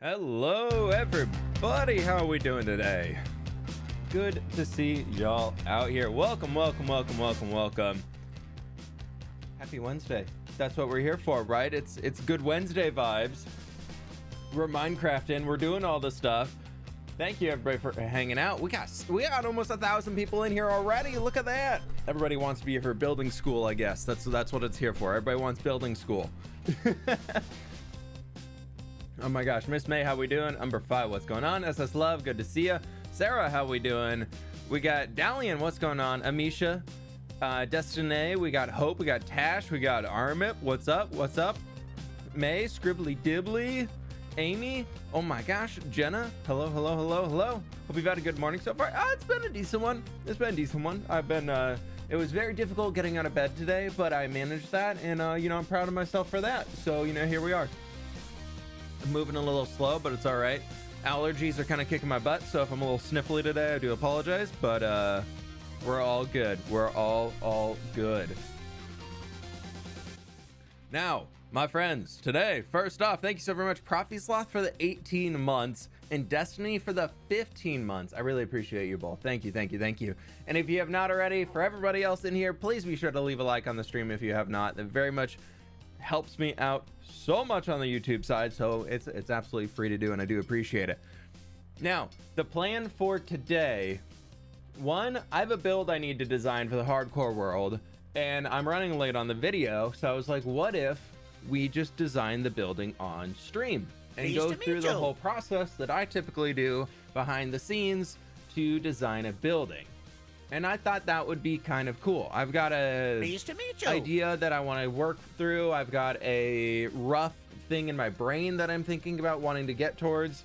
Hello everybody, how are we doing today? Good to see y'all out here. Welcome. Happy Wednesday. That's what we're here for, right? It's good Wednesday vibes. We're Minecrafting, we're doing all this stuff. Thank you everybody for hanging out. We got almost 1,000 people in here already. Look at that. Everybody wants to be here for building school, I guess. That's what it's here for. Everybody wants building school. Oh my gosh, Miss May, how we doing? Umber 5, what's going on? SS Love, good to see ya. Sarah, how we doing? We got Dalian, what's going on? Amisha, Destiny, we got Hope, we got Tash, we got Armip, what's up? May, Scribbly Dibbly, Amy, oh my gosh, Jenna, hello. Hope you've had a good morning so far. It's been a decent one. It was very difficult getting out of bed today, but I managed that, and I'm proud of myself for that. So, here we are. I'm moving a little slow, but it's all right. Allergies are kind of kicking my butt, so if I'm a little sniffly today, I do apologize, but we're all good. We're all good. Now, my friends, today, first off, thank you so very much, Profi Sloth, for the 18 months and Destiny for the 15 months. I really appreciate you both. Thank you. And if you have not already, for everybody else in here, please be sure to leave a like on the stream if you have not. That very much helps me out so much on the YouTube side, so it's absolutely free to do, and I do appreciate it. Now, the plan for today, one, I have a build I need to design for the hardcore world, and I'm running late on the video, so I was like, what if we just design the building on stream and go through the whole process that I typically do behind the scenes to design a building. And I thought that would be kind of cool. I've got a idea that I want to work through. I've got a rough thing in my brain that I'm thinking about wanting to get towards.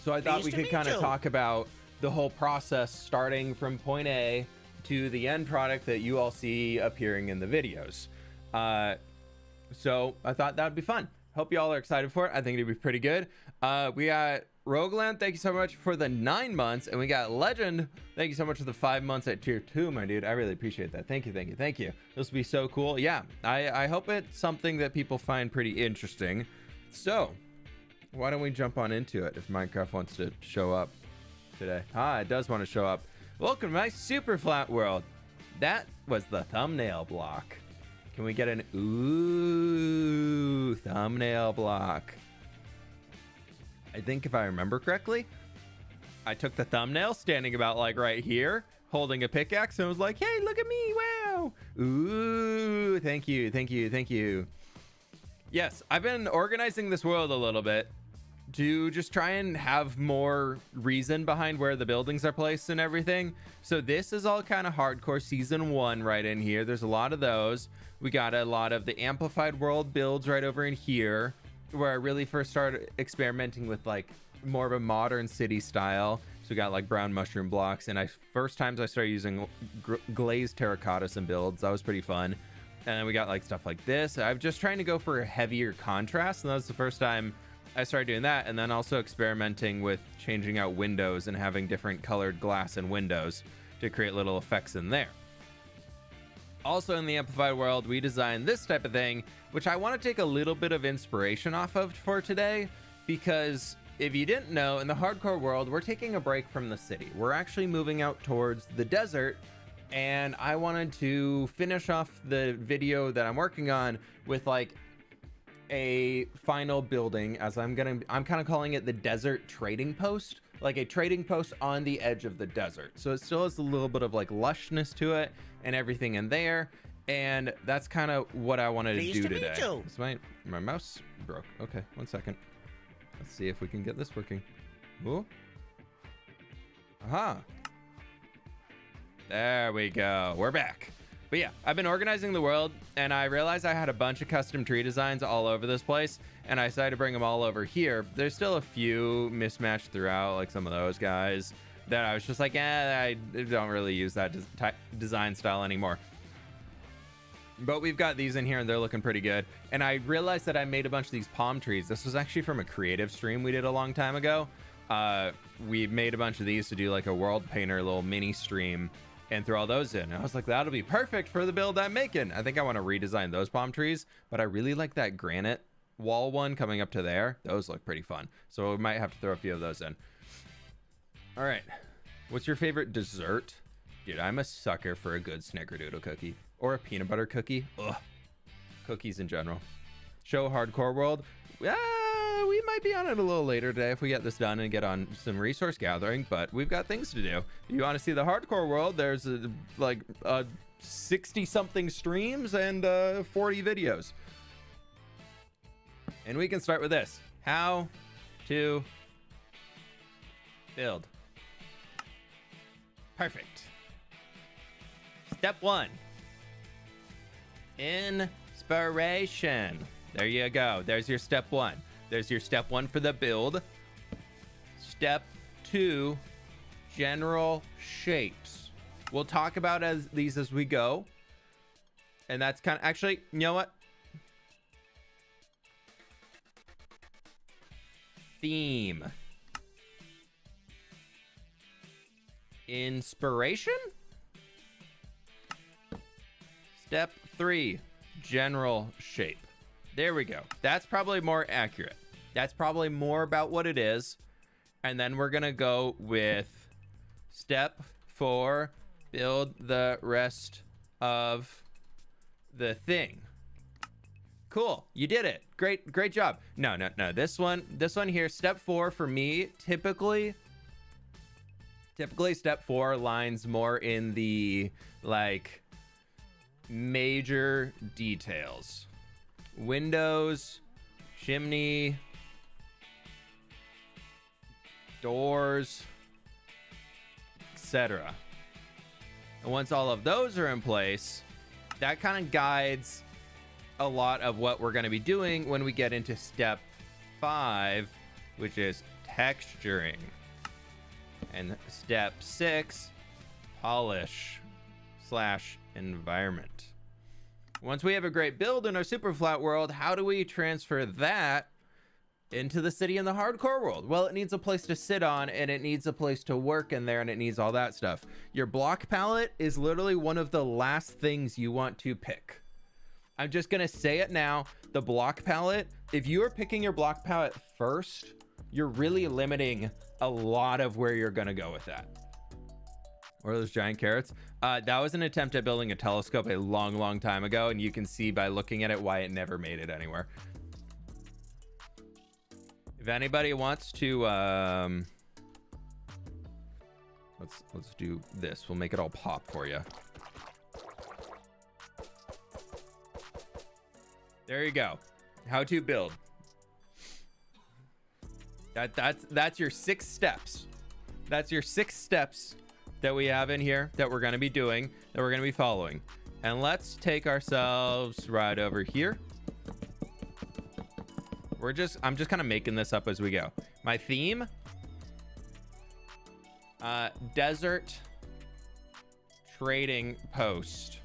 So I thought we could kind of talk about the whole process starting from point A to the end product that you all see appearing in the videos. So I thought that would be fun. Hope you all are excited for it. I think it'd be pretty good. We got Rogueland, thank you so much for the 9 months, and we got Legend, thank you so much for the 5 months at tier 2, my dude. I really appreciate that. Thank you. This will be so cool. Yeah, I hope it's something that people find pretty interesting. So why don't we jump on into it if Minecraft wants to show up today? It does want to show up. Welcome to my super flat world. That was the thumbnail block. Can we get an thumbnail block? I think if I remember correctly, I took the thumbnail standing about like right here, holding a pickaxe, and was like, hey, look at me, wow. Ooh, thank you. Yes, I've been organizing this world a little bit to just try and have more reason behind where the buildings are placed and everything. So this is all kind of hardcore season 1 right in here. There's a lot of those. We got a lot of the amplified world builds right over in here, where I really first started experimenting with like more of a modern city style. So we got like brown mushroom blocks, and first times I started using glazed terracottas and builds. That was pretty fun. And then we got like stuff like this. I'm just trying to go for a heavier contrast, and that was the first time I started doing that. And then also experimenting with changing out windows and having different colored glass and windows to create little effects in there. Also in the amplified world, we designed this type of thing, which I want to take a little bit of inspiration off of for today, because if you didn't know, in the hardcore world, we're taking a break from the city. We're actually moving out towards the desert, and I wanted to finish off the video that I'm working on with like a final building, as I'm kind of calling it the desert trading post, like a trading post on the edge of the desert. So it still has a little bit of like lushness to it and everything in there, and that's kind of what I wanted to do today. My mouse broke. Okay, 1 second. Let's see if we can get this working. Ooh. Aha. There we go. We're back. But yeah, I've been organizing the world, and I realized I had a bunch of custom tree designs all over this place, and I decided to bring them all over here. There's still a few mismatched throughout, like some of those guys that I was just like, I don't really use that design style anymore. But we've got these in here, and they're looking pretty good. And I realized that I made a bunch of these palm trees. This was actually from a creative stream we did a long time ago. We made a bunch of these to do like a world painter little mini stream and throw all those in. And I was like, that'll be perfect for the build I'm making. I think I want to redesign those palm trees, but I really like that granite wall one coming up to there. Those look pretty fun. So we might have to throw a few of those in. All right. What's your favorite dessert? Dude, I'm a sucker for a good snickerdoodle cookie or a peanut butter cookie. Ugh. Cookies in general. Show Hardcore World. We might be on it a little later today if we get this done and get on some resource gathering, but we've got things to do. If you want to see the Hardcore World, there's like 60 something streams and 40 videos. And we can start with this. How to build. Perfect. Step 1. Inspiration. There you go. There's your step 1. There's your step 1 for the build. Step 2, general shapes. We'll talk about these as we go. And that's kind of, actually, you know what? Theme. Inspiration? Step 3, general shape. There we go. That's probably more accurate. That's probably more about what it is. And then we're going to go with step 4, build the rest of the thing. Cool. You did it. Great job. No. This one here, step 4 for me, typically step 4 lines more in the like major details. Windows, chimney, doors, etc. And once all of those are in place, that kind of guides a lot of what we're going to be doing when we get into step 5, which is texturing. And step 6, polish / environment. Once we have a great build in our super flat world, how do we transfer that into the city and the hardcore world? Well, it needs a place to sit on, and it needs a place to work in there, and it needs all that stuff. Your block palette is literally one of the last things you want to pick. I'm just going to say it now. The block palette, if you are picking your block palette first, you're really limiting a lot of where you're going to go with that. What are those giant carrots? That was an attempt at building a telescope a long time ago, and you can see by looking at it why it never made it anywhere. If anybody wants to, let's do this. We'll make it all pop for you. There you go. How to build. That's your 6 steps. That's your 6 steps that we have in here that we're going to be doing, that we're going to be following. And let's take ourselves right over here. I'm just kind of making this up as we go. My theme, desert trading post.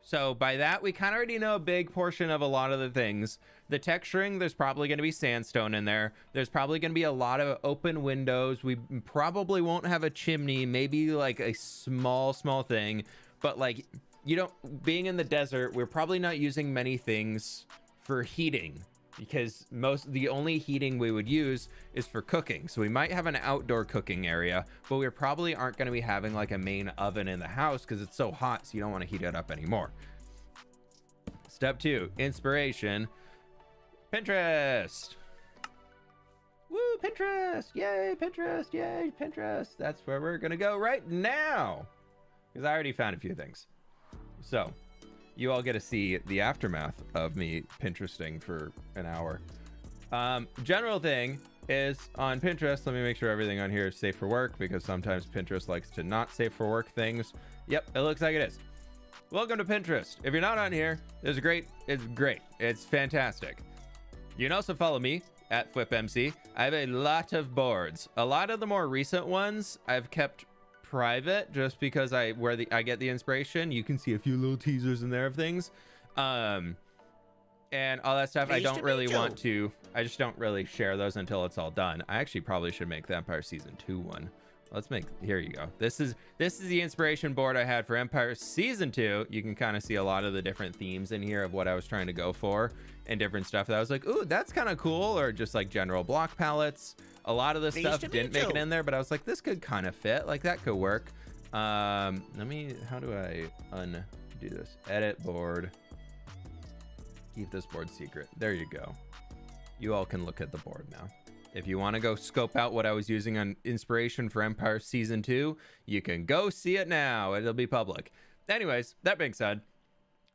So by that, we kind of already know a big portion of a lot of the things. The texturing, there's probably going to be sandstone in there. There's probably going to be a lot of open windows. We probably won't have a chimney, maybe like a small thing. But like, you don't, being in the desert, we're probably not using many things for heating, because the only heating we would use is for cooking. So we might have an outdoor cooking area, but we probably aren't going to be having like a main oven in the house because it's so hot, so you don't want to heat it up anymore. Step 2, inspiration. Pinterest. Woo, Pinterest. Yay, Pinterest. Yay, Pinterest. That's where we're going to go right now, because I already found a few things. So you all get to see the aftermath of me Pinteresting for an hour. General thing is on Pinterest. Let me make sure everything on here is safe for work, because sometimes Pinterest likes to not safe for work things. Yep, it looks like it is. Welcome to Pinterest. If you're not on here, it's great. It's fantastic. You can also follow me at fWhipMC. I have a lot of boards. A lot of the more recent ones I've kept private, just because I get the inspiration. You can see a few little teasers in there of things, and all that stuff. I don't really want to. I just don't really share those until it's all done. I actually probably should make the Empire Season 2 one. let's make, here you go. This is the inspiration board I had for Empire Season 2. You can kind of see a lot of the different themes in here of what I was trying to go for and different stuff that I was like, ooh, that's kind of cool, or just like general block palettes. A lot of this stuff didn't make it in there, but I was like, this could kind of fit, like that could work. How do I undo this? Edit board. Keep this board secret. There you go. You all can look at the board now. If you want to go scope out what I was using on inspiration for Empire Season 2, you can go see it now. It'll be public. Anyways, that being said,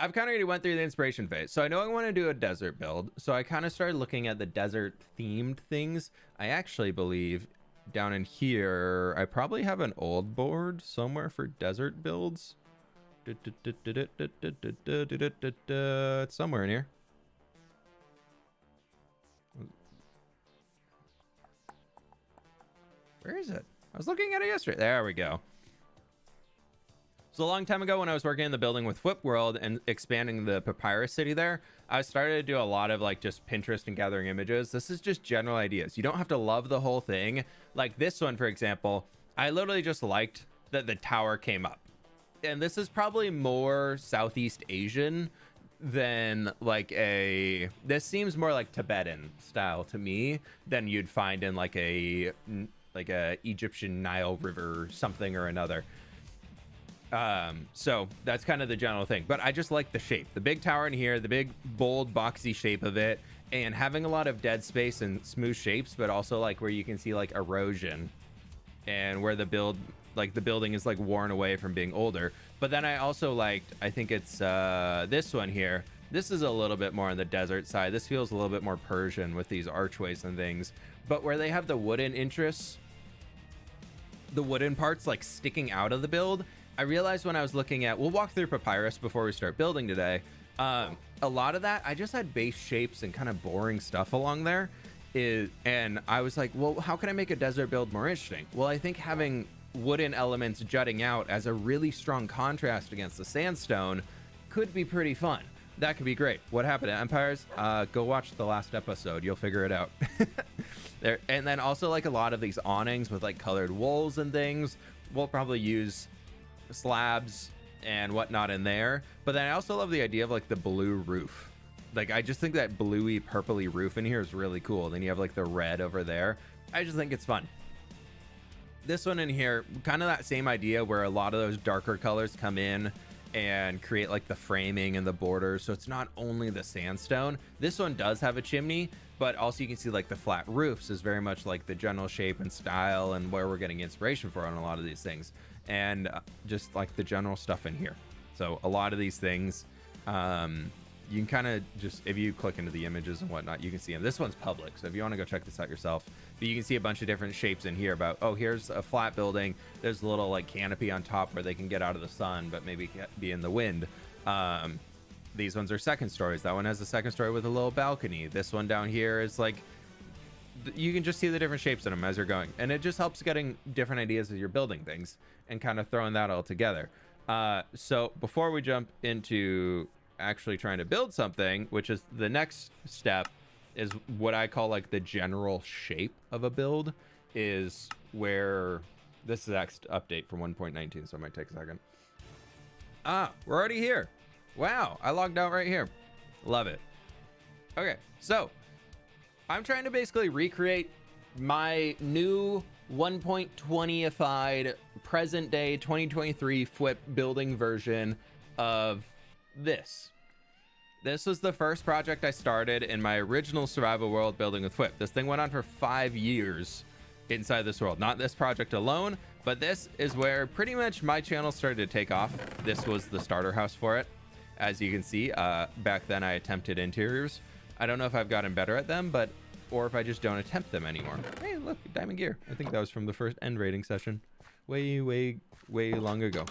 I've kind of already went through the inspiration phase. So I know I want to do a desert build. So I kind of started looking at the desert themed things. I actually believe down in here, I probably have an old board somewhere for desert builds. It's somewhere in here. Where is it? I was looking at it yesterday. There we go. So a long time ago when I was working in the building with fWhip World and expanding the Papyrus City there, I started to do a lot of like just Pinterest and gathering images. This is just general ideas. You don't have to love the whole thing. Like this one, for example, I literally just liked that the tower came up. And this is probably more Southeast Asian than like this seems more like Tibetan style to me than you'd find in like a Egyptian Nile River something or another. So that's kind of the general thing, but I just like the shape, the big tower in here, the big bold boxy shape of it, and having a lot of dead space and smooth shapes, but also like where you can see like erosion and where the building is like worn away from being older. But then I also liked, I think it's this one here. This is a little bit more on the desert side. This feels a little bit more Persian with these archways and things, but where they have the wooden interests, the wooden parts like sticking out of the build, I realized when I was looking at, we'll walk through Papyrus before we start building today. A lot of that, I just had base shapes and kind of boring stuff along there. And I was like, well, how can I make a desert build more interesting? Well, I think having wooden elements jutting out as a really strong contrast against the sandstone could be pretty fun. That could be great. What happened to Empires? Go watch the last episode. You'll figure it out. There, and then also like a lot of these awnings with like colored walls and things. We'll probably use slabs and whatnot in there, but then I also love the idea of like the blue roof. Like I just think that bluey purpley roof in here is really cool. Then you have like the red over there. I just think it's fun. This one in here, kind of that same idea where a lot of those darker colors come in and create like the framing and the borders, so it's not only the sandstone. This one does have a chimney, but also you can see like the flat roofs is very much like the general shape and style and where we're getting inspiration for on a lot of these things. And just like the general stuff in here. So a lot of these things, you can kind of just, if you click into the images and whatnot, you can see them. This one's public, so if you want to go check this out yourself, but you can see a bunch of different shapes in here about, oh, here's a flat building. There's a little like canopy on top where they can get out of the sun, but maybe be in the wind. These ones are second stories. That one has a second story with a little balcony. This one down here is like, you can just see the different shapes in them as you're going, and it just helps getting different ideas as you're building things and kind of throwing that all together. So before we jump into actually trying to build something, which is the next step, is what I call like the general shape of a build, is where this is next update from 1.19, so it might take a second. We're already here. Wow, I logged out right here. Love it. Okay, so I'm trying to basically recreate my new 1.20ified present day 2023 fWhip building version of this. This was the first project I started in my original survival world building with fWhip. This thing went on for 5 years inside this world. Not this project alone, but this is where pretty much my channel started to take off. This was the starter house for it. As you can see, back then I attempted interiors. I don't know if I've gotten better at them, or if I just don't attempt them anymore. Hey, look, diamond gear. I think that was from the first end rating session way long ago.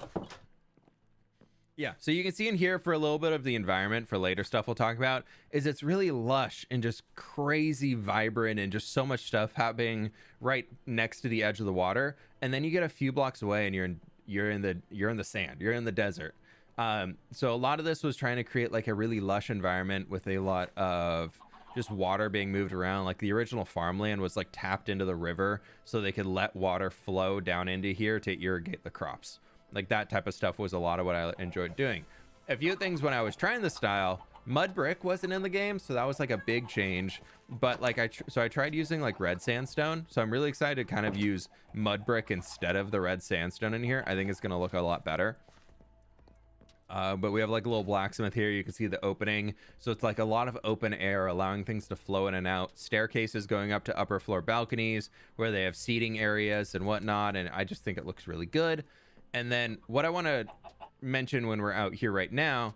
Yeah, so you can see in here for a little bit of the environment for later stuff we'll talk about, is it's really lush and just crazy vibrant and just so much stuff happening right next to the edge of the water. And then you get a few blocks away and you're in the sand, you're in the desert. So a lot of this was trying to create like a really lush environment with a lot of just water being moved around. Like the original farmland was like tapped into the river so they could let water flow down into here to irrigate the crops. Like that type of stuff was a lot of what I enjoyed doing. A few things when I was trying the style, mud brick wasn't in the game, so that was like a big change. But like I tried using like red sandstone, so I'm really excited to kind of use mud brick instead of the red sandstone in here. I think it's going to look a lot better. But we have like a little blacksmith here. You can see the opening, so it's like a lot of open air, allowing things to flow in and out. Staircases going up to upper floor balconies where they have seating areas and whatnot, and I just think it looks really good. And then what I want to mention when we're out here right now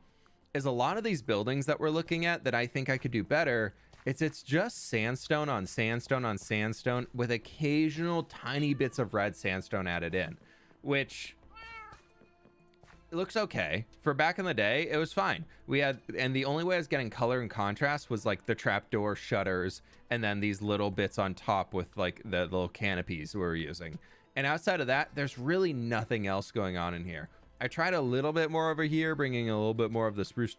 is a lot of these buildings that we're looking at that I think I could do better. It's just sandstone on sandstone on sandstone with occasional tiny bits of red sandstone added in, which it looks okay. For back in the day, it was fine. And the only way I was getting color and contrast was like the trapdoor shutters and then these little bits on top with like the little canopies we were using. And outside of that, there's really nothing else going on in here. I tried a little bit more over here, bringing a little bit more of the spruce.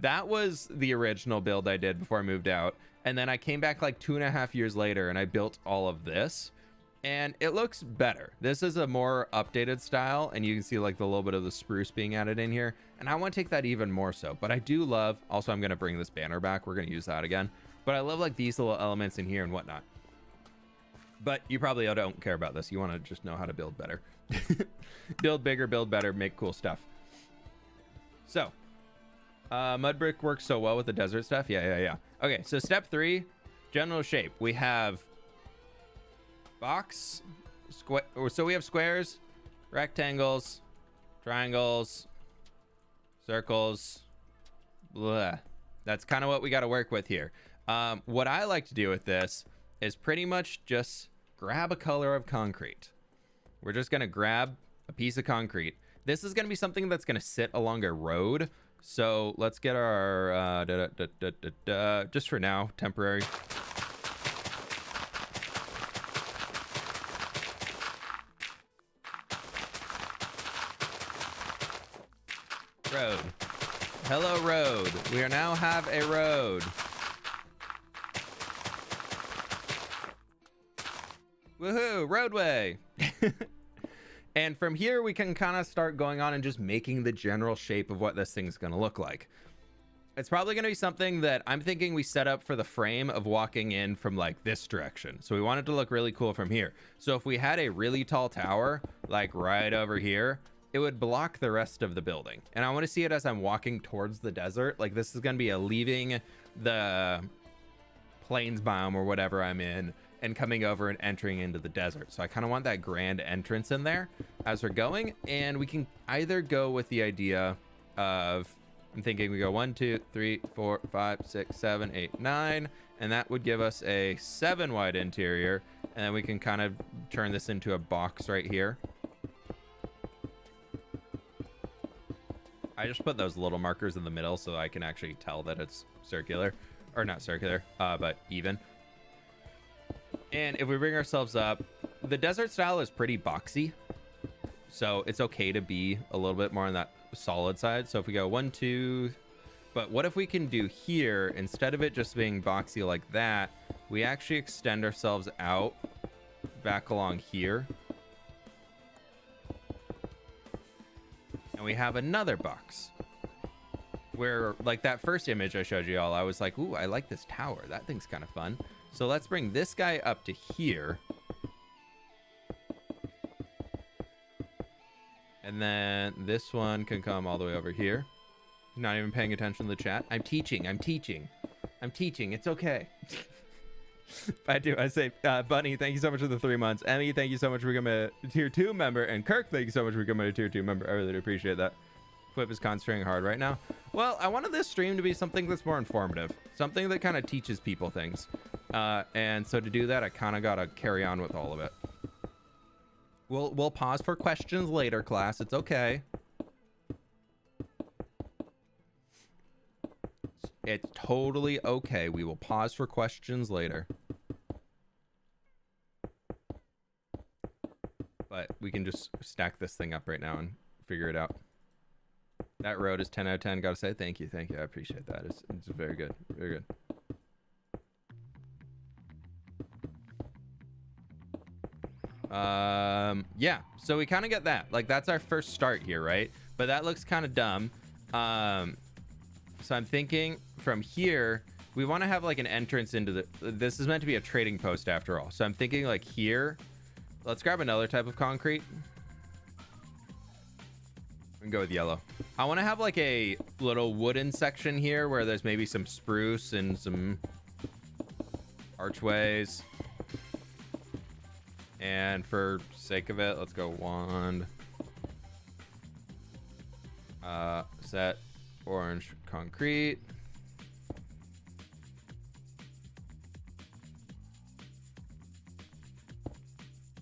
That was the original build I did before I moved out. And then I came back like 2.5 years later and I built all of this. And it looks better. This is a more updated style, and you can see like the little bit of the spruce being added in here. And I want to take that even more so. But I do love, also I'm going to bring this banner back. We're going to use that again. But I love like these little elements in here and whatnot. But you probably don't care about this. You want to just know how to build better. Build bigger, build better, make cool stuff. So, mud brick works so well with the desert stuff. Yeah. Okay, so step 3, general shape. We have box, square. So we have squares, rectangles, triangles, circles. Blah. That's kind of what we got to work with here. What I like to do with this is pretty much just grab a color of concrete. We're just going to grab a piece of concrete. This is going to be something that's going to sit along a road. So let's get our, just for now, temporary. Road. Hello, road. We now have a road. Woohoo, roadway. And from here, we can kind of start going on and just making the general shape of what this thing's going to look like. It's probably going to be something that I'm thinking we set up for the frame of walking in from like this direction. So we want it to look really cool from here. So if we had a really tall tower, like right over here, it would block the rest of the building. And I want to see it as I'm walking towards the desert. Like this is going to be a leaving the plains biome or whatever I'm in and coming over and entering into the desert. So I kind of want that grand entrance in there as we're going. And we can either go with the idea of, I'm thinking we go 1, 2, 3, 4, 5, 6, 7, 8, 9. And that would give us a 7 wide interior. And then we can kind of turn this into a box right here. I just put those little markers in the middle so I can actually tell that it's circular. Or not circular, but even. And if we bring ourselves up, the desert style is pretty boxy. So it's okay to be a little bit more on that solid side. So if we go 1, 2, but what if we can do here, instead of it just being boxy like that, we actually extend ourselves out back along here. And we have another box where, like that first image I showed you all, I was like, ooh, I like this tower. That thing's kind of fun. So let's bring this guy up to here. And then this one can come all the way over here. Not even paying attention to the chat. I'm teaching. It's okay. I say, Bunny, thank you so much for the 3 months. Emmy, thank you so much for becoming a tier 2 member. And Kirk, thank you so much for becoming a tier 2 member. I really appreciate that. fWhip is concentrating hard right now. Well, I wanted this stream to be something that's more informative. Something that kind of teaches people things. And so to do that, I kind of got to carry on with all of it. We'll pause for questions later, class. It's okay. It's totally okay. We will pause for questions later. But we can just stack this thing up right now and figure it out. That road is 10 out of 10. Gotta say, thank you. I appreciate that. It's very good. Very good. Yeah, so we kind of get that. Like, that's our first start here, right? But that looks kind of dumb. So I'm thinking from here, we want to have like an entrance into the, this is meant to be a trading post after all. So I'm thinking like here, let's grab another type of concrete. We can go with yellow. I want to have like a little wooden section here where there's maybe some spruce and some archways. And for sake of it, let's go wand. Set orange concrete.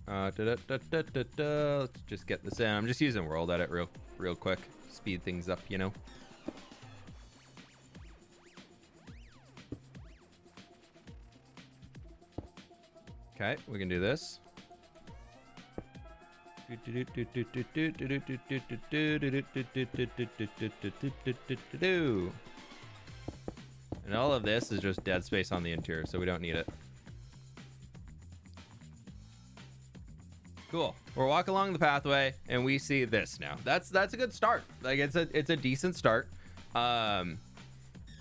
Let's just get this in. I'm just using world edit real quick. Speed things up, you know. Okay, we can do this. And all of this is just dead space on the interior, so we don't need it. Cool. We're walking along the pathway and we see this now. That's a good start. Like it's a decent start. And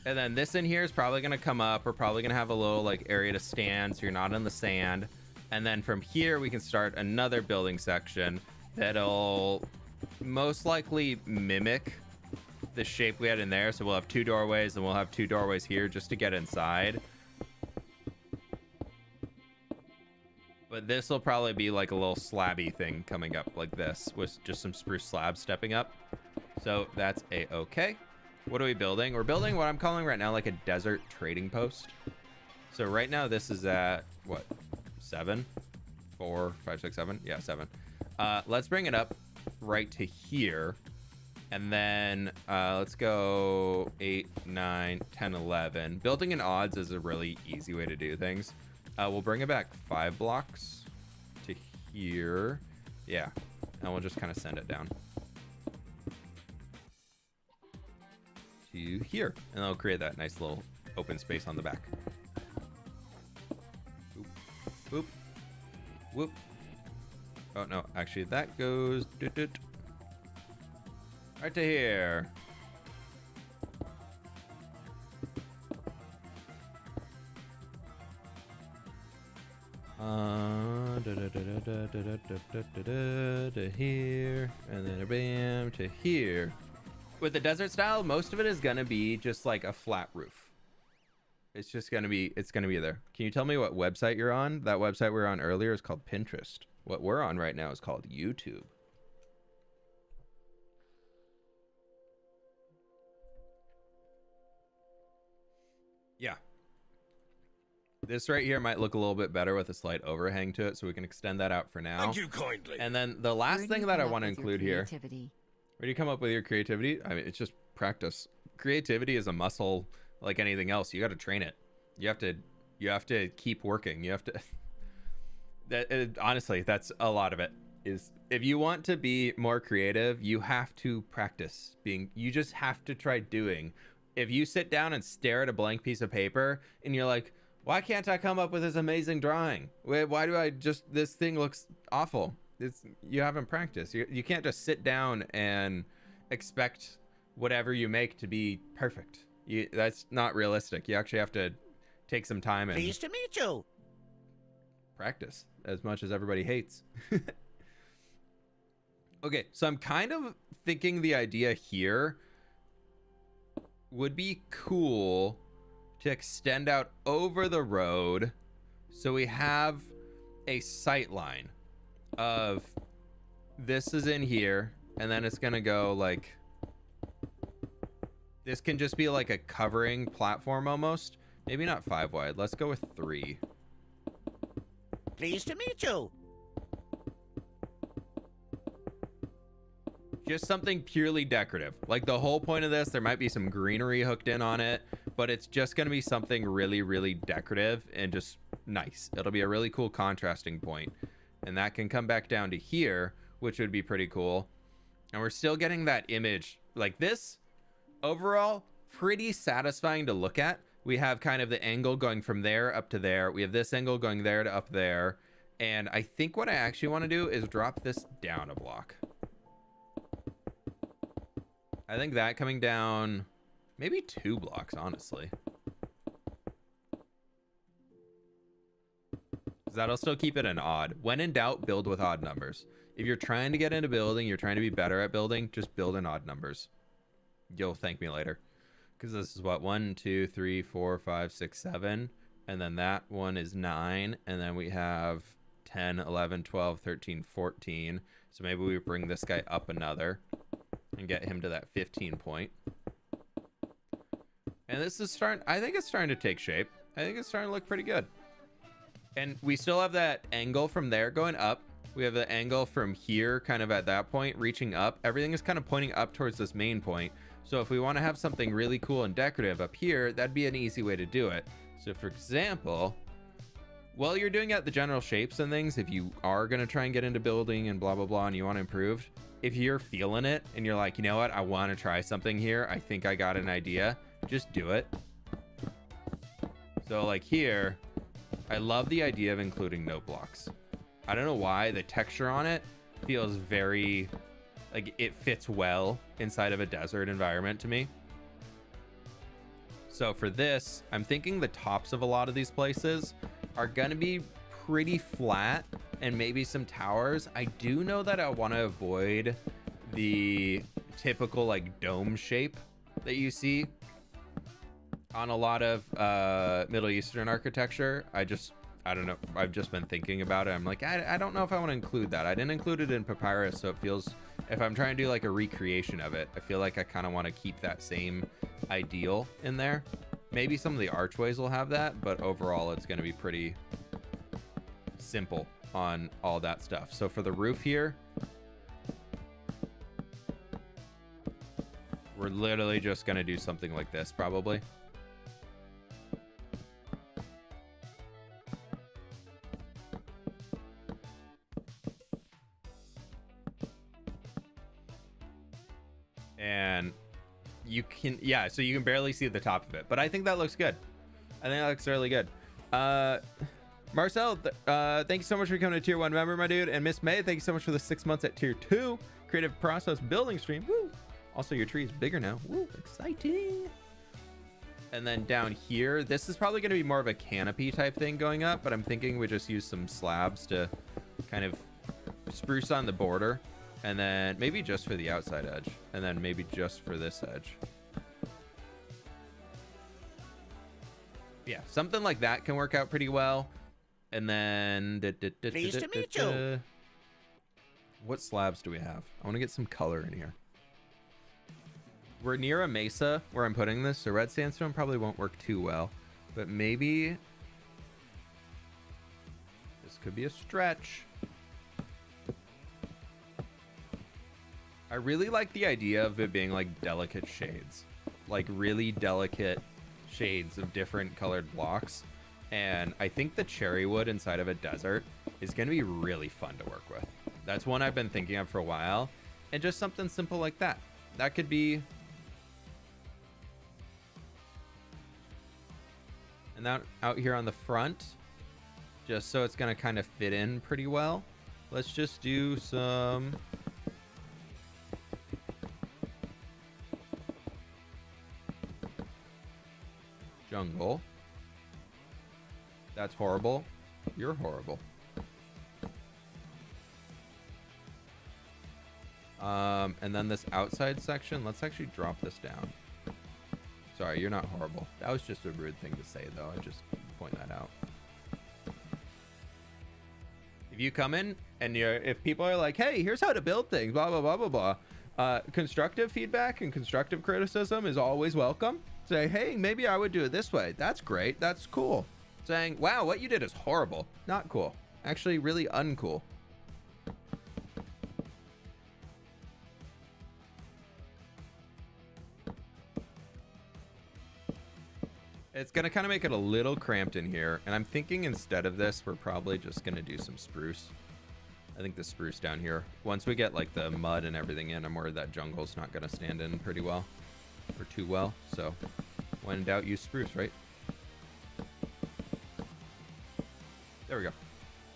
then this in here is probably gonna come up. We're probably gonna have a little like area to stand so you're not in the sand. And then from here we can start another building section that'll most likely mimic the shape we had in there. So we'll have 2 doorways and we'll have 2 doorways here just to get inside. But this will probably be like a little slabby thing coming up like this with just some spruce slabs stepping up. So that's a-okay. What are we building? We're building what I'm calling right now like a desert trading post. So right now this is at what? 7? 4, 5, 6, 7? Yeah, 7. Let's bring it up right to here. And then let's go 8, 9, 10, 11. Building in odds is a really easy way to do things. We'll bring it back 5 blocks to here. Yeah, and we'll just kind of send it down to here. And that'll create that nice little open space on the back. Whoop, whoop, whoop. Oh, no, actually that goes right to here. To here, and then bam to here. With the desert style, most of it is gonna be just like a flat roof. It's just gonna be, it's gonna be there. Can you tell me what website you're on? That website we were on earlier is called Pinterest. What we're on right now is called YouTube. Yeah. This right here might look a little bit better with a slight overhang to it, so we can extend that out for now. Thank you kindly. And then the last thing that I want to include here. Where do you come up with your creativity? I mean, it's just practice. Creativity is a muscle like anything else. You got to train it. You have to keep working. You have to. Honestly, that's a lot of it. Is if you want to be more creative, you have to practice being. You just have to try doing. If you sit down and stare at a blank piece of paper and you're like, why can't I come up with this amazing drawing? Why do I just, this thing looks awful? You haven't practiced. You can't just sit down and expect whatever you make to be perfect. That's not realistic. You actually have to take some time and Pleased to meet you. Practice as much as everybody hates. Okay, so I'm kind of thinking the idea here would be cool to extend out over the road so we have a sight line of this is in here, and then it's gonna go like this. Can just be like a covering platform almost. Maybe not 5 wide. Let's go with 3. Pleased to meet you. Just something purely decorative. Like the whole point of this, there might be some greenery hooked in on it, but it's just going to be something really, really decorative and just nice. It'll be a really cool contrasting point. And that can come back down to here, which would be pretty cool. And we're still getting that image. Like this, overall, pretty satisfying to look at. We have kind of the angle going from there up to there. We have this angle going there to up there. And I think what I actually want to do is drop this down a block. I think that coming down maybe 2 blocks, honestly. That'll still keep it an odd. When in doubt, build with odd numbers. If you're trying to get into building, you're trying to be better at building, just build in odd numbers. You'll thank me later. Because this is what, 1, 2, 3, 4, 5, 6, 7. And then that one is 9. And then we have 10, 11, 12, 13, 14. So maybe we bring this guy up another and get him to that 15 point. And this is starting, I think it's starting to take shape. I think it's starting to look pretty good. And we still have that angle from there going up. We have the angle from here kind of at that point reaching up. Everything is kind of pointing up towards this main point. So if we want to have something really cool and decorative up here, that'd be an easy way to do it. So for example, while you're doing out the general shapes and things, if you are going to try and get into building and blah, blah, blah, and you want to improve, if you're feeling it and you're like, you know what, I want to try something here. I think I got an idea. Just do it. So like here, I love the idea of including note blocks. I don't know why the texture on it feels very, like it fits well inside of a desert environment to me. So for this, I'm thinking the tops of a lot of these places are going to be pretty flat and maybe some towers. I do know that I want to avoid the typical like dome shape that you see on a lot of Middle Eastern architecture. I don't know. I've just been thinking about it. I'm like, I don't know if I want to include that. I didn't include it in Papyrus, so it feels, if I'm trying to do like a recreation of it, I feel like I kind of want to keep that same ideal in there. Maybe some of the archways will have that, but overall it's going to be pretty simple on all that stuff. So for the roof here, we're literally just going to do something like this probably. And you can, yeah, so you can barely see the top of it, but I think that looks good. I think that looks really good. Marcel, thank you so much for coming to tier 1 member, my dude. And Miss May, thank you so much for the 6 months at tier 2 creative process building stream. Woo! Also, your tree is bigger now. Woo! Exciting. And then down here, this is probably going to be more of a canopy type thing going up, but I'm thinking we just use some slabs to kind of spruce on the border. And then maybe just for the outside edge. And then maybe just for this edge. Yeah, something like that can work out pretty well. And then... Pleased to meet you. What slabs do we have? I want to get some color in here. We're near a mesa where I'm putting this, so red sandstone probably won't work too well. But maybe... this could be a stretch. I really like the idea of it being like delicate shades, like really delicate shades of different colored blocks. And I think the cherry wood inside of a desert is going to be really fun to work with. That's one I've been thinking of for a while. And just something simple like that. That could be... and that out here on the front, just so it's going to kind of fit in pretty well. Let's just do some... jungle. That's horrible. You're horrible. And then this outside section, let's actually drop this down. Sorry, you're not horrible. That was just a rude thing to say, though. I just point that out. If you come in and if people are like, hey, here's how to build things, blah, blah, blah, blah, blah. Constructive feedback and constructive criticism is always welcome. Say, hey, maybe I would do it this way. That's great. That's cool. Saying, wow, what you did is horrible. Not cool. Actually, really uncool. It's going to kind of make it a little cramped in here. And I'm thinking instead of this, we're probably just going to do some spruce. I think the spruce down here. Once we get like the mud and everything in, I'm worried that jungle's not going to stand in pretty well. Or too well. So when in doubt, use spruce, right? There we go.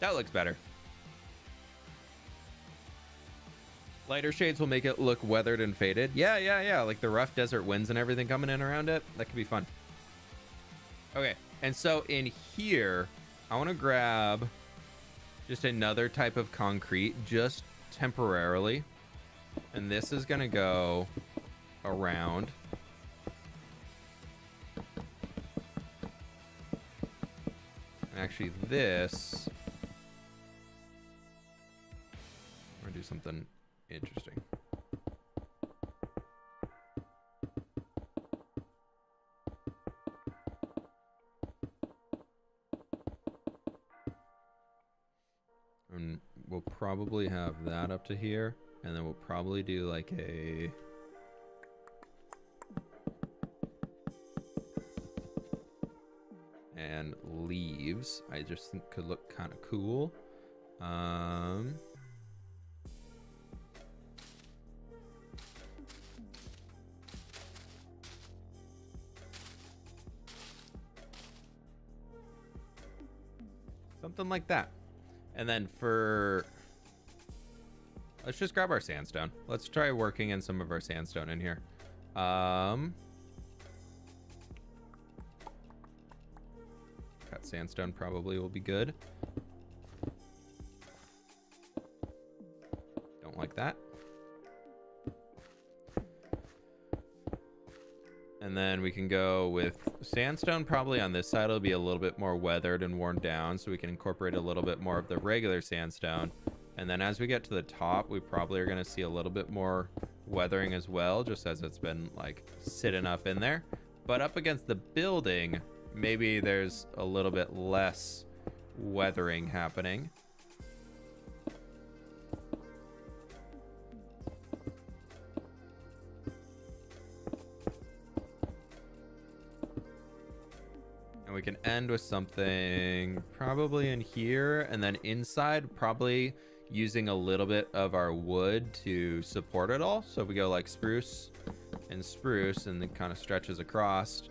That looks better. Lighter shades will make it look weathered and faded. Yeah. Like the rough desert winds and everything coming in around it. That could be fun. Okay. And so in here, I want to grab just another type of concrete, just temporarily. And this is going to go around. And actually this, I'm going to do something interesting. And we'll probably have that up to here, and then we'll probably do like a and leaves. I just think could look kind of cool. Something like that. And then let's just grab our sandstone. Let's try working in some of our sandstone in here. Cut sandstone probably will be good. Don't like that. And then we can go with sandstone probably on this side. It'll be a little bit more weathered and worn down, so we can incorporate a little bit more of the regular sandstone. And then as we get to the top, we probably are going to see a little bit more weathering as well, just as it's been like sitting up in there. But up against the building, maybe there's a little bit less weathering happening. And we can end with something probably in here, and then inside probably using a little bit of our wood to support it all. So if we go like spruce and it kind of stretches across,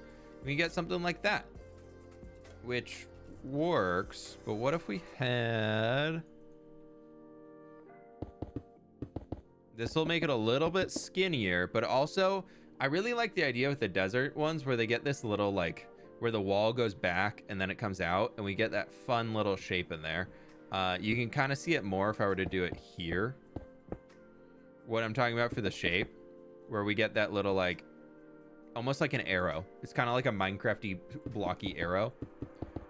we get something like that, which works. But what if we had, this will make it a little bit skinnier, but also I really like the idea with the desert ones where they get this little like where the wall goes back and then it comes out, and we get that fun little shape in there. You can kind of see it more if I were to do it here. What I'm talking about for the shape, where we get that little like, almost like an arrow. It's kind of like a Minecrafty blocky arrow.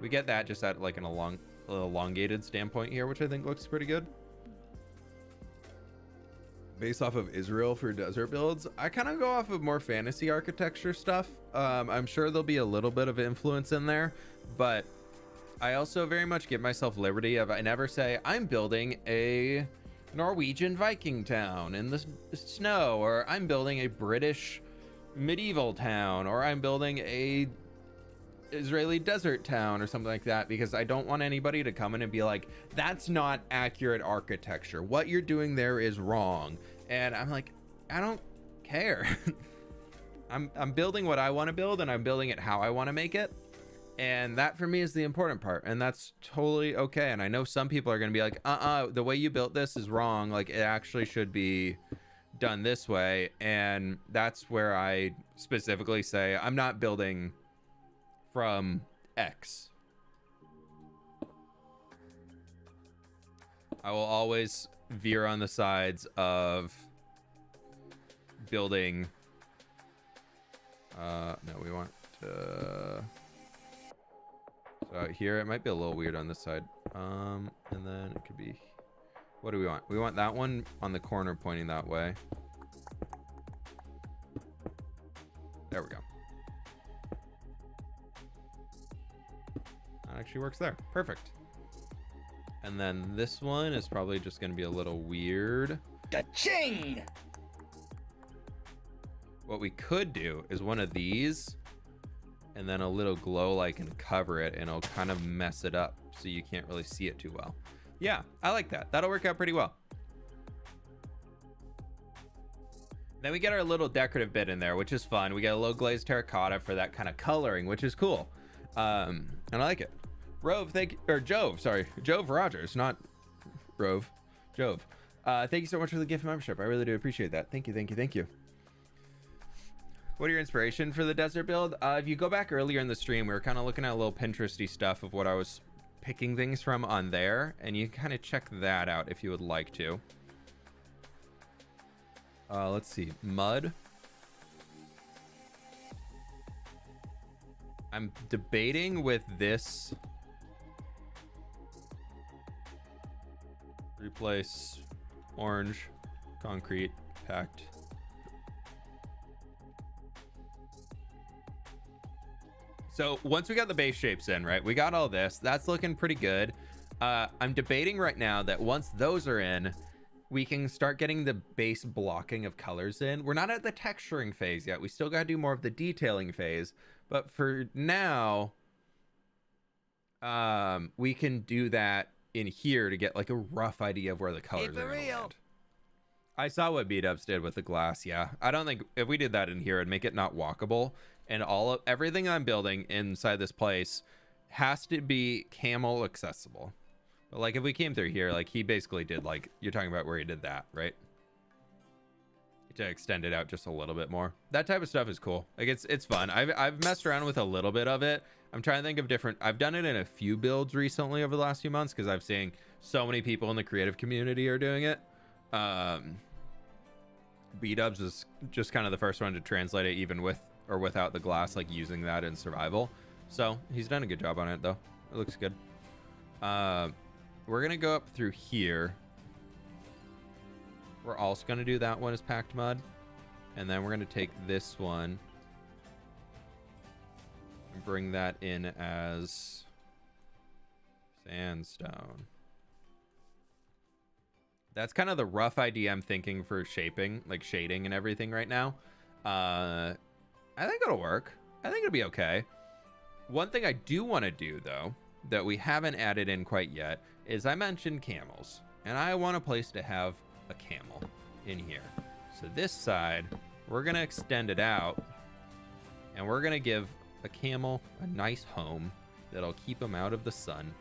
We get that just at like an elongated standpoint here, which I think looks pretty good. Based off of Israel for desert builds, I kind of go off of more fantasy architecture stuff. I'm sure there'll be a little bit of influence in there, but I also very much give myself liberty of, I never say I'm building a Norwegian Viking town in the snow, or I'm building a British medieval town, or I'm building a Israeli desert town or something like that, because I don't want anybody to come in and be like, that's not accurate architecture, what you're doing there is wrong. And I'm like, I don't care. I'm building what I want to build, and I'm building it how I want to make it, and that for me is the important part, and that's totally okay. And I know some people are going to be like, the way you built this is wrong, like it actually should be done this way. And that's where I specifically say I'm not building from X. I will always veer on the sides of building. No, we want to. So here it might be a little weird on this side. And then it could be. What do we want? We want that one on the corner pointing that way. There we go. That actually works there. Perfect. And then this one is probably just going to be a little weird. Ka-ching! What we could do is one of these, and then a little glow light can cover it, and it'll kind of mess it up so you can't really see it too well. Yeah, I like that. That'll work out pretty well. Then we get our little decorative bit in there, which is fun. We get a little glazed terracotta for that kind of coloring, which is cool. And I like it. Rove, thank you, or Jove, sorry. Jove Rogers, not Rove. Jove. Thank you so much for the gift membership. I really do appreciate that. Thank you, thank you, thank you. What are your inspiration for the desert build? If you go back earlier in the stream, we were kind of looking at a little Pinteresty stuff of what I was picking things from on there, and you kind of check that out if you would like to. Let's see. Mud. I'm debating with this. Replace orange, concrete, packed. So once we got the base shapes in, right, we got all this. That's looking pretty good. I'm debating right now that once those are in, we can start getting the base blocking of colors in. We're not at the texturing phase yet. We still got to do more of the detailing phase. But for now, we can do that in here to get like a rough idea of where the colors are going to land. I saw what B-dubs did with the glass. Yeah, I don't think if we did that in here, it'd make it not walkable. And everything I'm building inside this place has to be camel accessible. But like if we came through here, like he basically did, like you're talking about where he did that, right? To extend it out just a little bit more. That type of stuff is cool. Like it's fun. I've messed around with a little bit of it. I'm trying to think of different. I've done it in a few builds recently over the last few months because I've seen so many people in the creative community are doing it. B-dubs is just kind of the first one to translate it even with or without the glass, like using that in survival. So he's done a good job on it though. It looks good. We're gonna go up through here. We're also gonna do that one as packed mud, and then we're gonna take this one and bring that in as sandstone. That's kind of the rough idea I'm thinking for shaping, like shading and everything right now. I think it'll work. I think it'll be okay. One thing I do want to do though, that we haven't added in quite yet, is I mentioned camels, and I want a place to have a camel in here. So this side, we're gonna extend it out, and we're gonna give a camel a nice home that'll keep him out of the sun.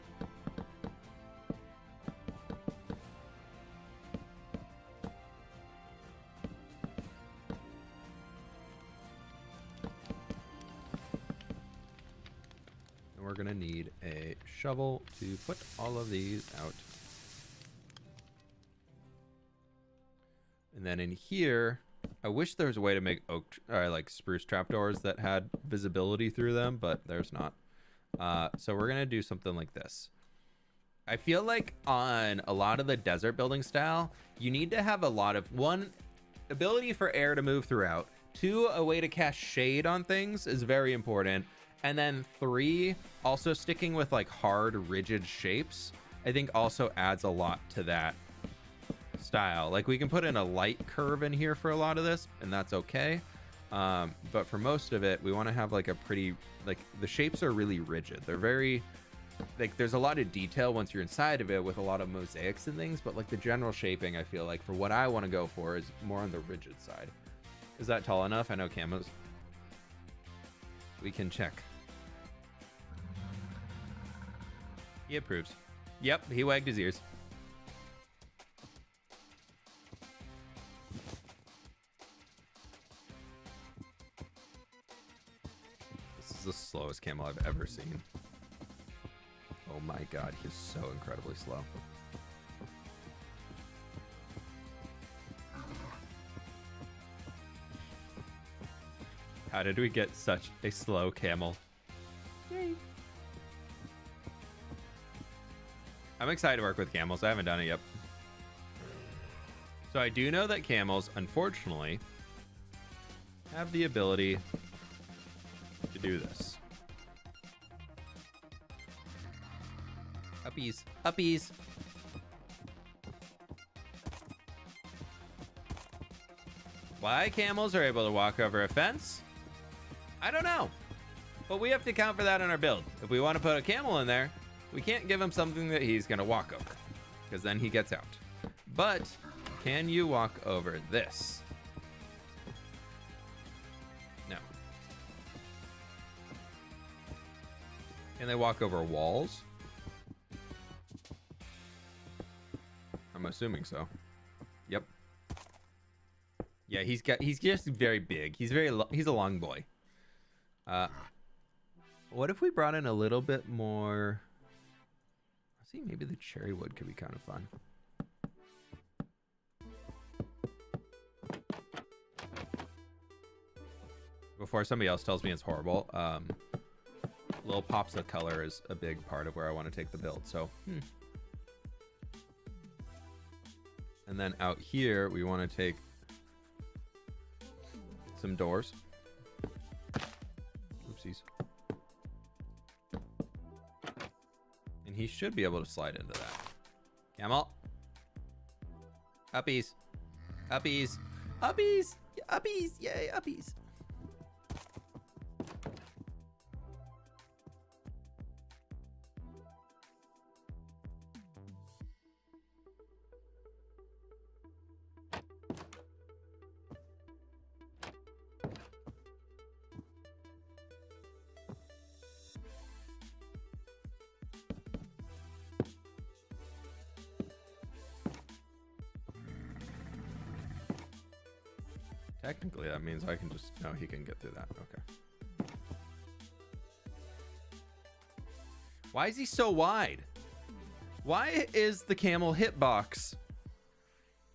We're gonna need a shovel to put all of these out. And then in here, I wish there was a way to make oak or like spruce trapdoors that had visibility through them, but there's not. So we're gonna do something like this. I feel like on a lot of the desert building style, you need to have a lot of, one, ability for air to move throughout. Two, a way to cast shade on things is very important. And then three, also sticking with like hard, rigid shapes, I think also adds a lot to that style. Like we can put in a light curve in here for a lot of this, and that's okay. But for most of it, we want to have like a pretty, like the shapes are really rigid. They're very, like there's a lot of detail once you're inside of it with a lot of mosaics and things, but like the general shaping, I feel like for what I want to go for is more on the rigid side. Is that tall enough? I know camos. We can check. He approves. Yep, he wagged his ears. This is the slowest camel I've ever seen. Oh my god, he's so incredibly slow. How did we get such a slow camel? Yay. I'm excited to work with camels. I haven't done it yet. So I do know that camels, unfortunately, have the ability to do this. Uppies. Uppies. Why camels are able to walk over a fence? I don't know. But we have to account for that in our build. If we want to put a camel in there, we can't give him something that he's going to walk over, because then he gets out. But can you walk over this? No. Can they walk over walls? assuming so. Yep. Yeah, he's just very big. He's he's a long boy. What if we brought in a little bit more? Let's see, maybe the cherry wood could be kind of fun. Before somebody else tells me it's horrible, little pops of color is a big part of where I want to take the build. So, and then out here we want to take some doors. Oopsies. And he should be able to slide into that. Camel. Uppies. Uppies. Uppies. Uppies. Yay, uppies. Technically, that means I can just... No, he can get through that. Okay. Why is he so wide? Why is the camel hitbox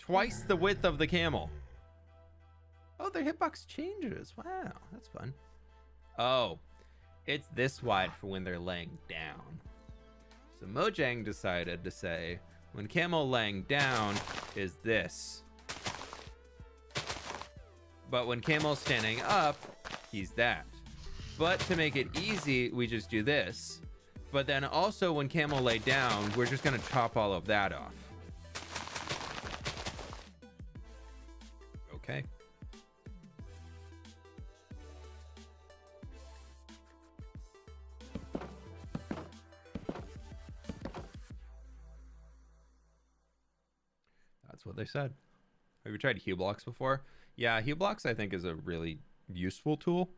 twice the width of the camel? Oh, the hitbox changes. Wow, that's fun. Oh, it's this wide for when they're laying down. So Mojang decided to say, when camel laying down is this. But when camel's standing up, he's that. But to make it easy, we just do this. But then also when camel lay down, we're just gonna chop all of that off. Okay. That's what they said. Have you tried hewblocks before? Yeah, hewblocks I think is a really useful tool,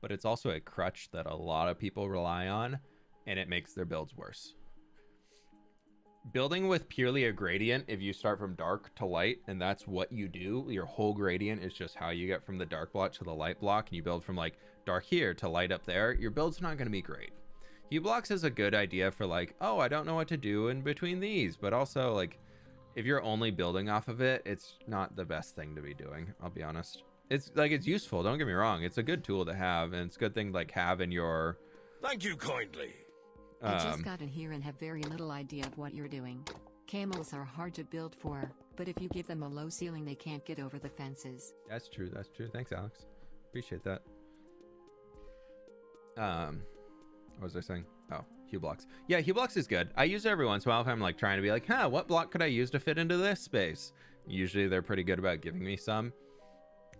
but it's also a crutch that a lot of people rely on, and it makes their builds worse. Building with purely a gradient, if you start from dark to light, and that's what you do, your whole gradient is just how you get from the dark block to the light block, and you build from like dark here to light up there, your build's not going to be great. Hewblocks is a good idea for like, oh, I don't know what to do in between these, but also like, if you're only building off of it, it's not the best thing to be doing, I'll be honest. It's like, it's useful, don't get me wrong. It's a good tool to have, and it's a good thing to like have in your... Thank you kindly. I just got in here and have very little idea of what you're doing. Camels are hard to build for, but if you give them a low ceiling, they can't get over the fences. That's true, that's true. Thanks, Alex. Appreciate that. What was I saying? Oh, hewblocks. Yeah, hewblocks is good. I use it every once in a while if I'm like trying to be like, huh, what block could I use to fit into this space? Usually they're pretty good about giving me some.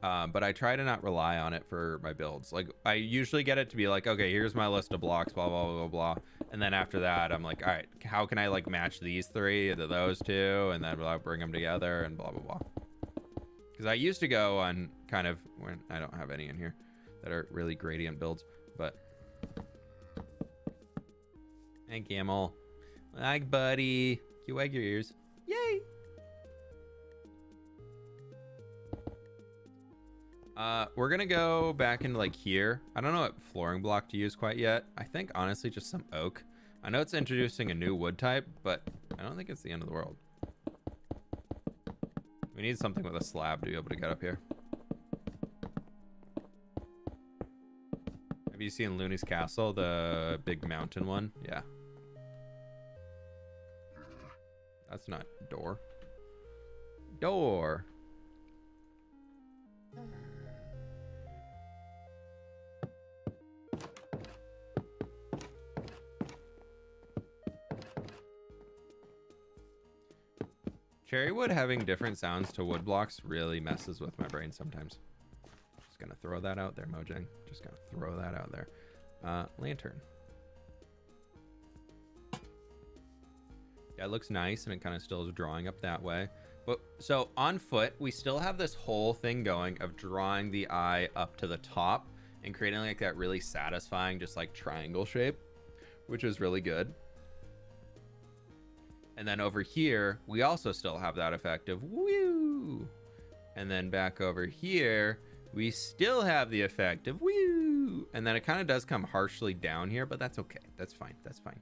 But I try to not rely on it for my builds. Like, I usually get it to be like, okay, here's my list of blocks, blah, blah, blah, blah, blah. And then after that, I'm like, all right, how can I like match these three to those two? And then I'll bring them together and blah, blah, blah. Because I used to go on kind of, when I don't have any in here that are really gradient builds, but... Hey, camel. Like, buddy. You wag your ears. Yay! We're gonna go back into like here. I don't know what flooring block to use quite yet. I think honestly just some oak. I know it's introducing a new wood type, but I don't think it's the end of the world. We need something with a slab to be able to get up here. Have you seen Looney's Castle, the big mountain one? Yeah. That's not door. Door. Cherrywood having different sounds to wood blocks really messes with my brain sometimes. Just gonna throw that out there, Mojang. Just gonna throw that out there. Lantern. Yeah, it looks nice, and it kind of still is drawing up that way. But so on foot, we still have this whole thing going of drawing the eye up to the top and creating like that really satisfying, just like triangle shape, which is really good. And then over here, we also still have that effect of woo. And then back over here, we still have the effect of woo. And then it kind of does come harshly down here, but that's okay. That's fine. That's fine.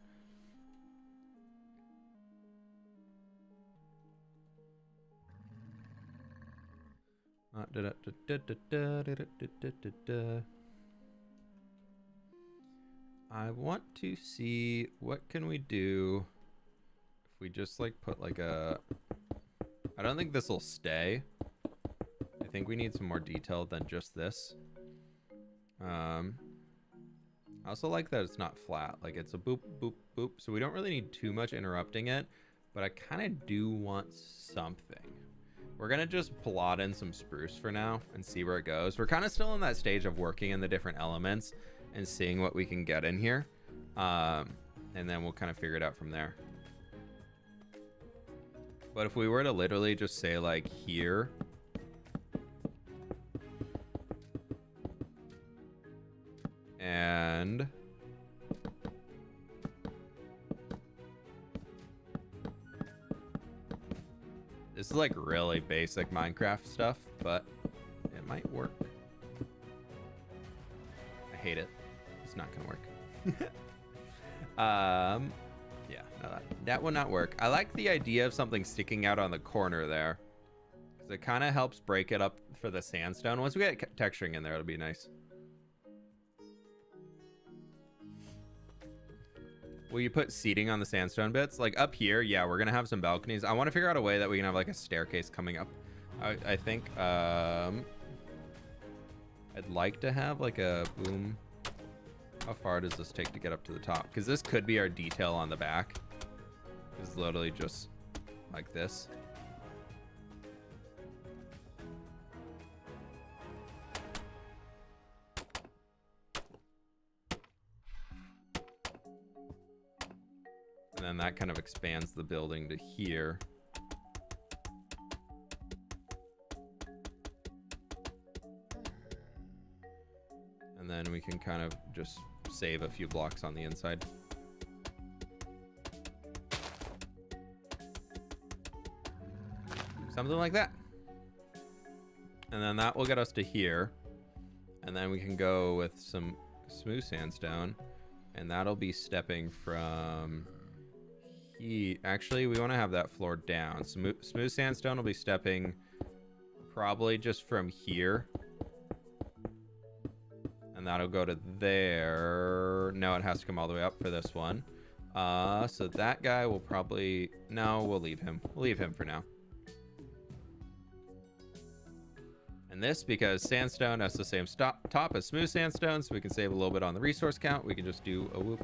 I want to see what can we do if we just like put like a... I don't think this will stay. I think we need some more detail than just this. I also like that it's not flat. Like it's a boop, boop, boop. So we don't really need too much interrupting it, but I kind of do want something. We're going to just plot in some spruce for now and see where it goes. We're kind of still in that stage of working in the different elements and seeing what we can get in here. And then we'll kind of figure it out from there. But if we were to literally just say like here, and this is like really basic Minecraft stuff, but it might work. I hate it. It's not gonna work. Yeah, no, that would not work. I like the idea of something sticking out on the corner there, because it kind of helps break it up for the sandstone. Once we get texturing in there, it'll be nice. Will you put seating on the sandstone bits? Like up here, yeah, we're gonna have some balconies. I want to figure out a way that we can have like a staircase coming up. I think I'd like to have like a boom. How far does this take to get up to the top? Because this could be our detail on the back. It's literally just like this. And then that kind of expands the building to here. And then we can kind of just save a few blocks on the inside. Something like that. And then that will get us to here. And then we can go with some smooth sandstone. And that'll be stepping from... Actually, we want to have that floor down. Smooth sandstone will be stepping probably just from here. And that'll go to there. No, it has to come all the way up for this one. So that guy will probably... No, we'll leave him. We'll leave him for now. And this, because sandstone has the same top as smooth sandstone, so we can save a little bit on the resource count. We can just do a whoop.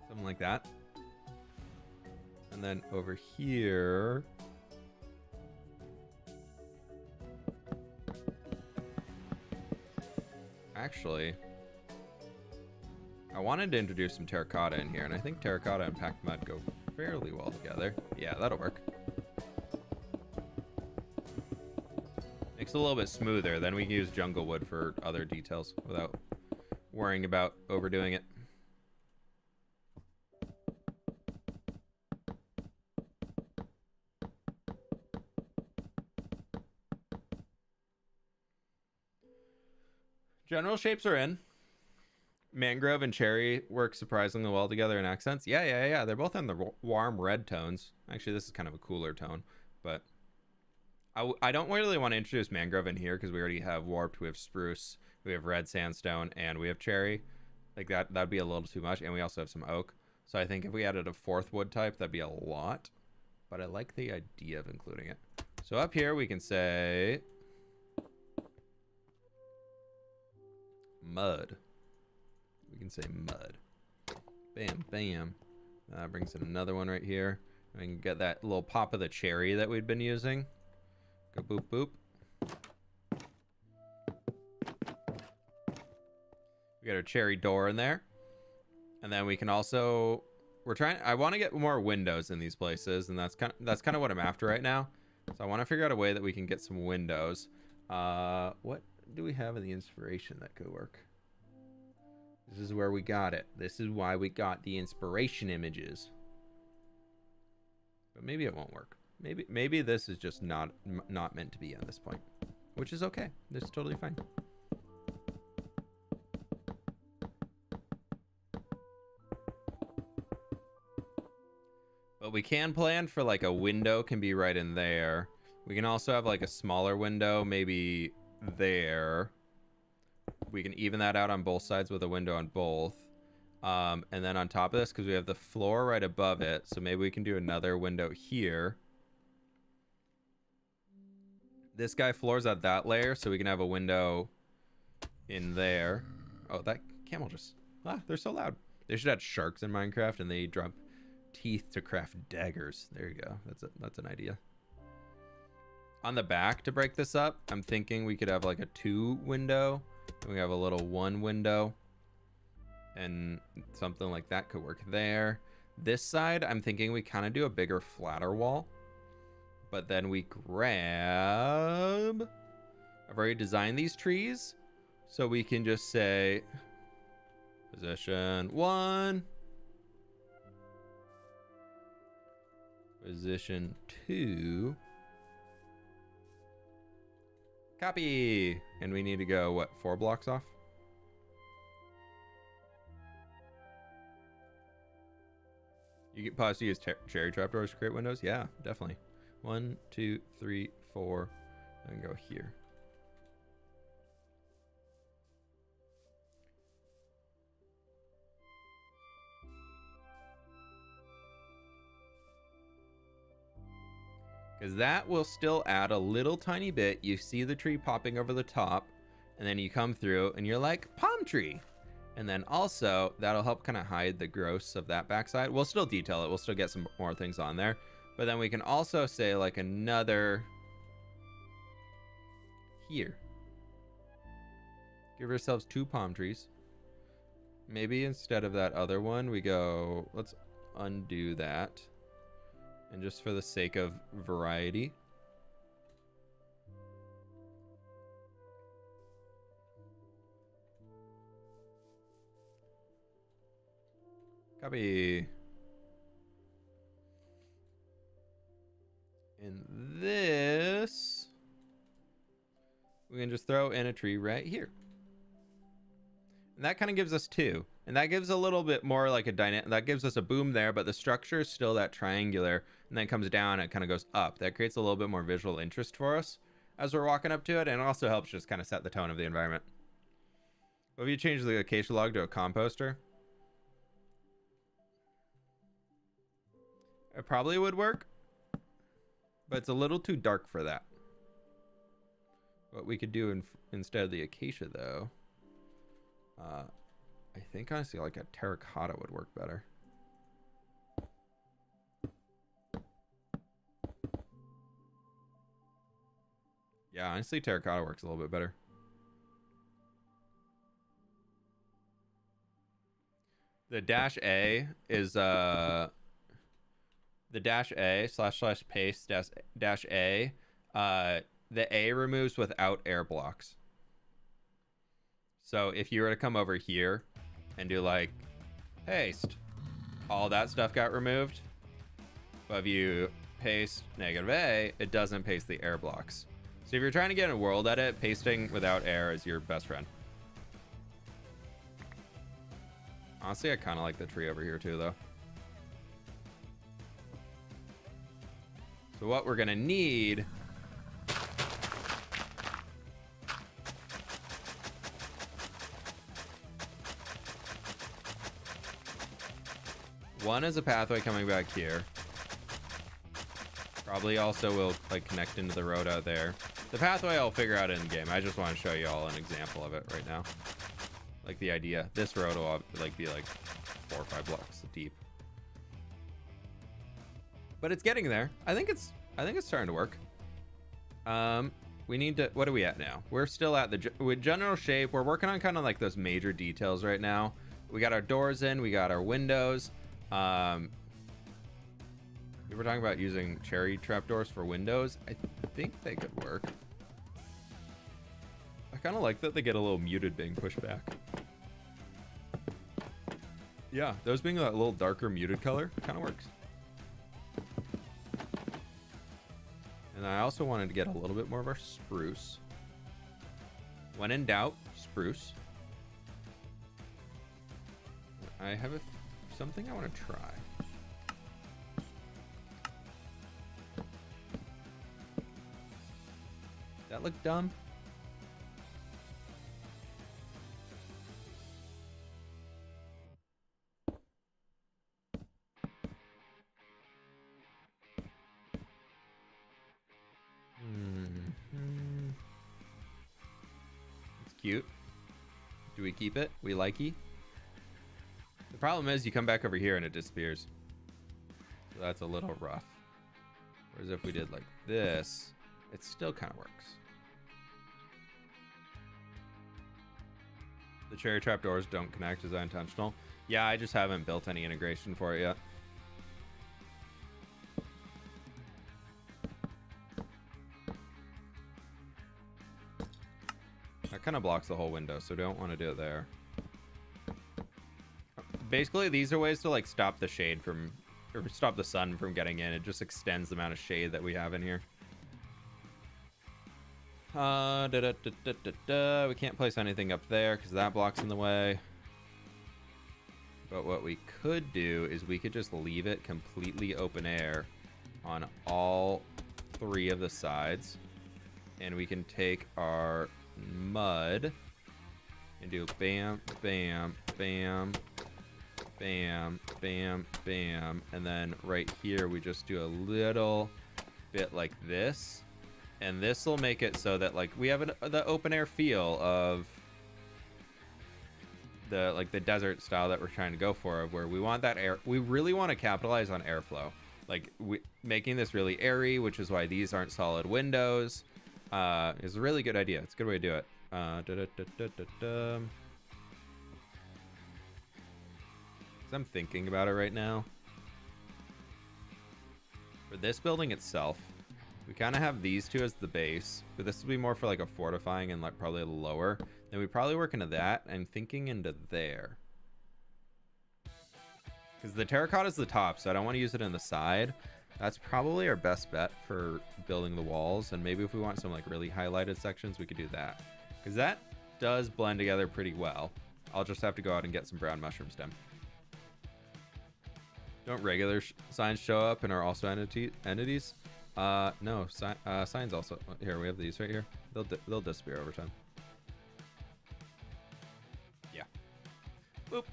Something like that. And then over here... Actually, I wanted to introduce some terracotta in here, and I think terracotta and packed mud go fairly well together. Yeah, that'll work. Makes it a little bit smoother. Then we can use jungle wood for other details without worrying about overdoing it. General shapes are in. Mangrove and cherry work surprisingly well together in accents. Yeah. They're both in the warm red tones. Actually, this is kind of a cooler tone, but I don't really want to introduce mangrove in here because we already have warped, we have spruce, we have red sandstone, and we have cherry. Like that'd be a little too much, and we also have some oak. So I think if we added a fourth wood type, that'd be a lot, but I like the idea of including it. So up here we can say mud. We can say mud. Bam, bam. That brings in another one right here. We can get that little pop of the cherry that we'd been using. Go boop, boop. We got our cherry door in there. And then we can also... I want to get more windows in these places, and that's kind of what I'm after right now. So I want to figure out a way that we can get some windows. What do we have in the inspiration that could work? This is where we got it. This is why we got the inspiration images. But maybe it won't work. Maybe this is just not meant to be at this point, which is okay. This is totally fine. But we can plan for like a window can be right in there. We can also have like a smaller window, maybe there. We can even that out on both sides with a window on both. And then on top of this, because we have the floor right above it, so maybe we can do another window here. This guy floors at that layer, so we can have a window in there. Oh, that camel just... Ah, they're so loud. They should have sharks in Minecraft, and they drop teeth to craft daggers. There you go. That's an idea. On the back, to break this up, I'm thinking we could have like a 2 window. And we have a little 1 window. And something like that could work there. This side, I'm thinking we kind of do a bigger, flatter wall. But then we grab... I've already designed these trees. So we can just say... Position 1. Position 2. Copy. And we need to go, what, 4 blocks off? You get pause to use cherry trapdoors to create windows? Yeah, definitely. 1, 2, 3, 4, and go here. Because that will still add a little tiny bit. You see the tree popping over the top, and then you come through and you're like, palm tree. And then also that'll help kind of hide the gross of that backside. We'll still detail it. We'll still get some more things on there. But then we can also say like another here. Give ourselves 2 palm trees. Maybe instead of that other one, we go, let's undo that. And just for the sake of variety. Copy. And this, we can just throw in a tree right here. And that kind of gives us 2. And that gives a little bit more like a dynamic, that gives us a boom there, but the structure is still that triangular, and then it comes down and it kind of goes up. That creates a little bit more visual interest for us as we're walking up to it, and it also helps just kind of set the tone of the environment. What if you change the acacia log to a composter? It probably would work, but it's a little too dark for that. What we could do instead of the acacia, though, I think honestly like a terracotta would work better. Yeah, honestly terracotta works a little bit better. The dash A is the dash A / paste dash A. The A removes without air blocks. So if you were to come over here and do like paste, all that stuff got removed. But if you paste -A, it doesn't paste the air blocks. So if you're trying to get a world edit, pasting without air is your best friend. Honestly, I kind of like the tree over here too, though. So what we're gonna need one is a pathway coming back here. Probably also will like connect into the road out there. The pathway I'll figure out in game. I just want to show you all an example of it right now. Like the idea. This road will like be like 4 or 5 blocks deep. But it's getting there. I think it's starting to work. We need to, what are we at now? We're still at the general shape. We're working on kind of like those major details right now. We got our doors in, we got our windows. We were talking about using cherry trapdoors for windows. I think they could work. I kind of like that they get a little muted being pushed back. Yeah, those being that little darker muted color kind of works. And I also wanted to get a little bit more of our spruce. When in doubt, spruce. I have something I want to try. That look dumb? It's cute. Do we keep it? We likey. The problem is you come back over here and it disappears. So that's a little rough. Whereas if we did like this, it still kind of works. The cherry trap doors don't connect. Is that intentional? Yeah, I just haven't built any integration for it yet. That kind of blocks the whole window, so don't want to do it there. Basically, these are ways to like stop the shade from, or stop the sun from getting in. It just extends the amount of shade that we have in here. We can't place anything up there because that blocks in the way. But what we could do is we could just leave it completely open air on all three of the sides. And we can take our mud and do bam, bam, bam, bam, bam, bam. And then right here, we just do a little bit like this. And this will make it so that like we have the open air feel of the desert style that we're trying to go for, where we want that air. We really want to capitalize on airflow, like making this really airy, which is why these aren't solid windows. Is a really good idea. It's a good way to do it. 'Cause I'm thinking about it right now. For this building itself, we kind of have these two as the base, but this will be more for like a fortifying and like probably lower. Then we probably work into that. I'm thinking into there. Because the terracotta is the top, so I don't want to use it in the side. That's probably our best bet for building the walls. And maybe if we want some like really highlighted sections, we could do that. Because that does blend together pretty well. I'll just have to go out and get some brown mushroom stem. Don't regular signs show up and are also entities? No, signs also. Here, we have these right here. They'll disappear over time. Yeah. Boop.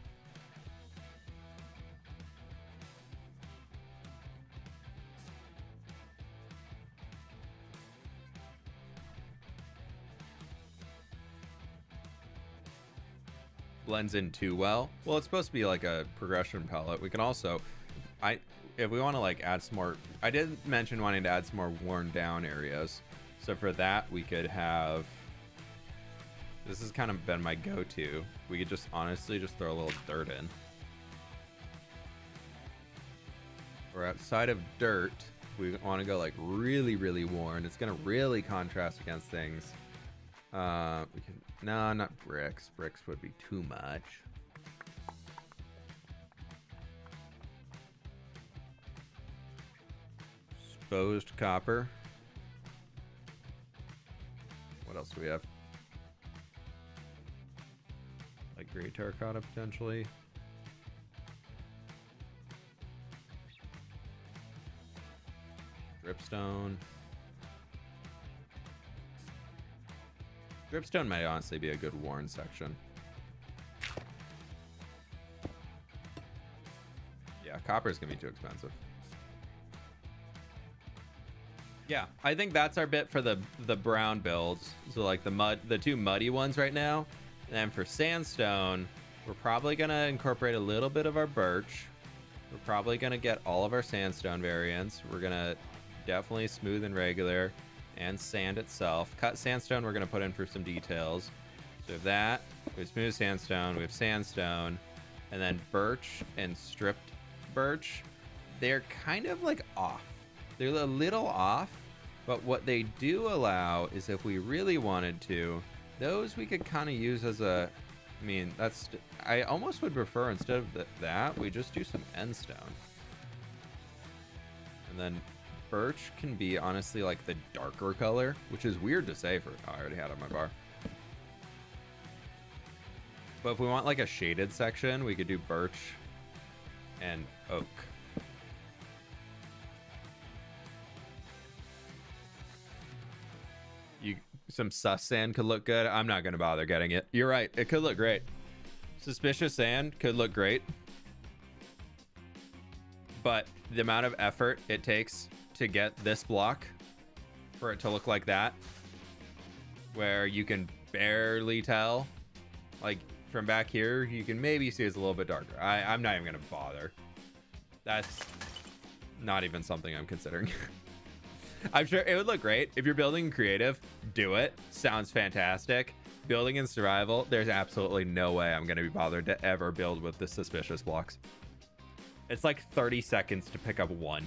Blends in too well. Well, it's supposed to be like a progression palette. We can also, if we want to like add some more, I did mention wanting to add some more worn down areas. So for that, we could have, this has kind of been my go-to. We could just honestly just throw a little dirt in. Or outside of dirt, we want to go like really, really worn. It's going to really contrast against things. We can, no, not bricks. Bricks would be too much. Exposed copper. What else do we have? Like gray terracotta potentially. Dripstone. Dripstone might honestly be a good worn section. Yeah, copper's gonna be too expensive. Yeah, I think that's our bit for the brown builds. So like the two muddy ones right now. And then for sandstone, we're probably gonna incorporate a little bit of our birch. We're probably gonna get all of our sandstone variants. We're gonna definitely smooth and regular and sand itself. Cut sandstone we're gonna put in for some details. So we have that, we have smooth sandstone, we have sandstone, and then birch and stripped birch. They're kind of like off. They're a little off, but what they do allow is if we really wanted to, those we could kind of use as a I mean, I almost would prefer instead of that, we just do some end stone. And then birch can be honestly like the darker color, which is weird to say for, oh, I already had it on my bar. But if we want like a shaded section, we could do birch and oak. Some sus sand could look good. I'm not going to bother getting it. You're right. It could look great. Suspicious sand could look great. But the amount of effort it takes to get this block for it to look like that, where you can barely tell, like from back here, you can maybe see it's a little bit darker. I'm not even going to bother. That's not even something I'm considering. I'm sure it would look great. If you're building creative, do it. Sounds fantastic. Building in survival, there's absolutely no way I'm going to be bothered to ever build with the suspicious blocks. It's like 30 seconds to pick up one.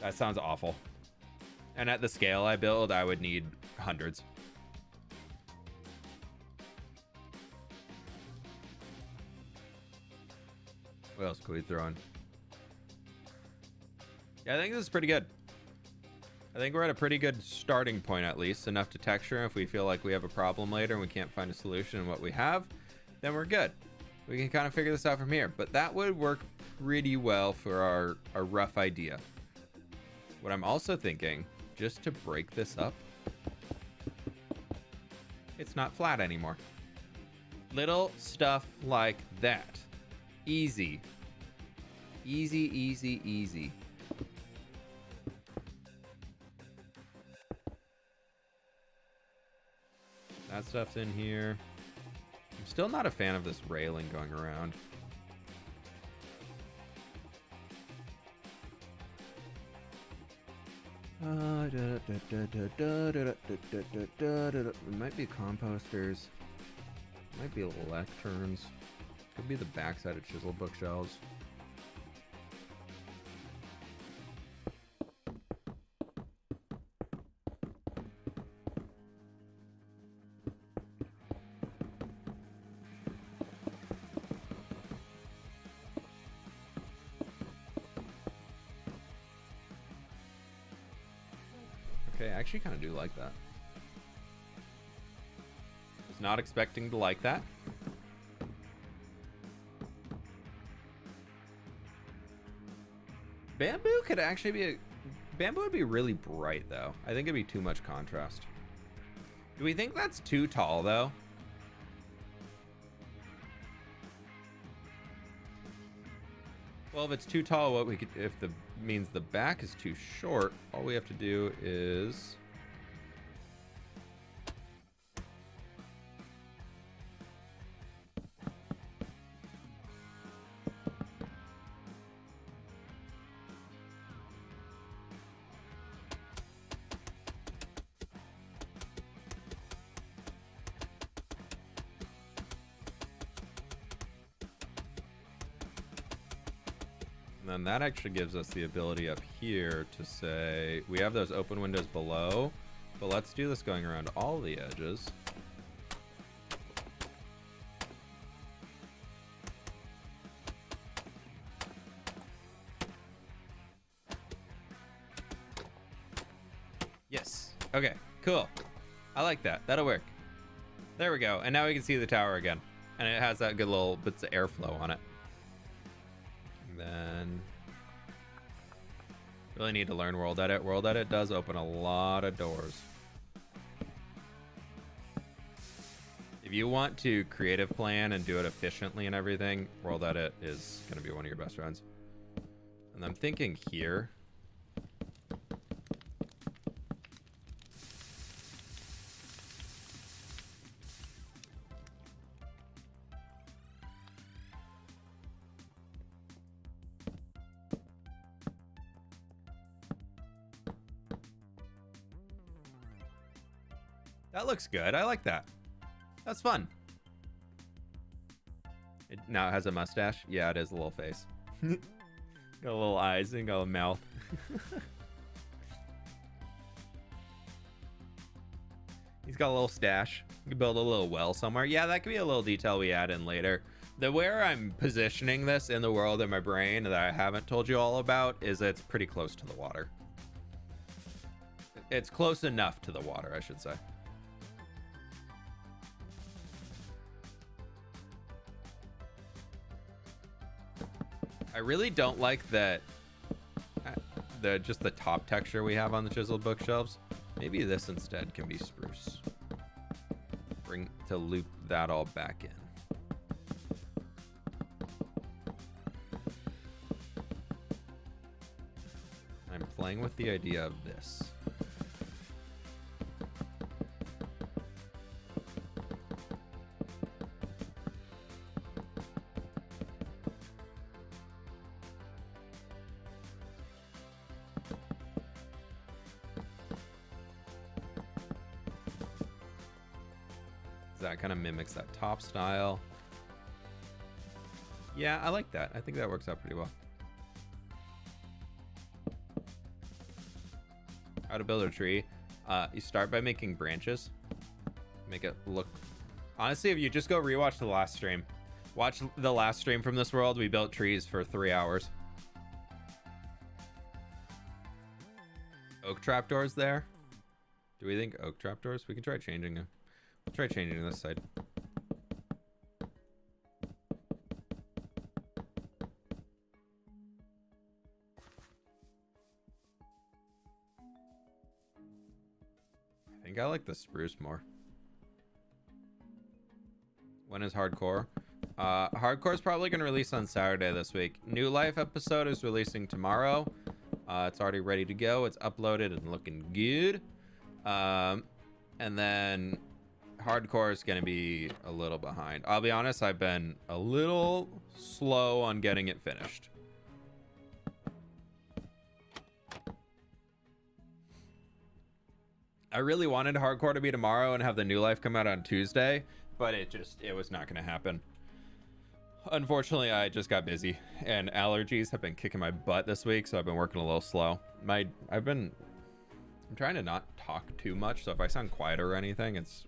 That sounds awful. And at the scale I build, I would need hundreds. What else could we throw in? Yeah, I think this is pretty good. I think we're at a pretty good starting point, at least. Enough to texture. If we feel like we have a problem later and we can't find a solution in what we have, then we're good. We can kind of figure this out from here. But that would work pretty well for our rough idea. What I'm also thinking, just to break this up, it's not flat anymore. Little stuff like that. Easy. Easy, easy, easy. That stuff's in here. I'm still not a fan of this railing going around. It might be composters. Might be lecterns. Could be the backside of chisel bookshelves. Okay, I actually kind of do like that. Was not expecting to like that. Bamboo could actually be bamboo would be really bright though. I think it'd be too much contrast. Do we think that's too tall though? Well, if it's too tall, what we could, if the means the back is too short, all we have to do is and then that actually gives us the ability up here to say we have those open windows below, but let's do this going around all the edges. Yes. Okay, cool. I like that. That'll work. There we go. And now we can see the tower again. And it has that good little bits of airflow on it. Then really need to learn World Edit. World Edit does open a lot of doors. If you want to creative plan and do it efficiently and everything, World Edit is going to be one of your best friends. And I'm thinking here. That looks good. I like that. That's fun. It now has a mustache. Yeah, it is a little face. Got a little eyes and got a mouth. He's got a little stash. You can build a little well somewhere. Yeah, that could be a little detail we add in later. The where I'm positioning this in the world in my brain that I haven't told you all about is it's pretty close to the water. It's close enough to the water, I should say. I really don't like that just the top texture we have on the chiseled bookshelves. Maybe this instead can be spruce. Bring to loop that all back in. I'm playing with the idea of this. That kind of mimics that top style. Yeah, I like that. I think that works out pretty well. How to build a tree. You start by making branches. Make it look... Honestly, if you just go rewatch the last stream. Watch the last stream from this world. We built trees for 3 hours. Oak trapdoors there. Do we think oak trapdoors? We can try changing them. Try changing this side. I think I like the spruce more. When is hardcore? Hardcore is probably going to release on Saturday this week. New Life episode is releasing tomorrow. It's already ready to go. It's uploaded and looking good. And then hardcore is going to be a little behind. I'll be honest, I've been a little slow on getting it finished. I really wanted hardcore to be tomorrow and have the New Life come out on Tuesday, but it was not going to happen. Unfortunately, I just got busy and allergies have been kicking my butt this week, so I've been working a little slow. I'm trying to not talk too much, so if I sound quiet or anything, it's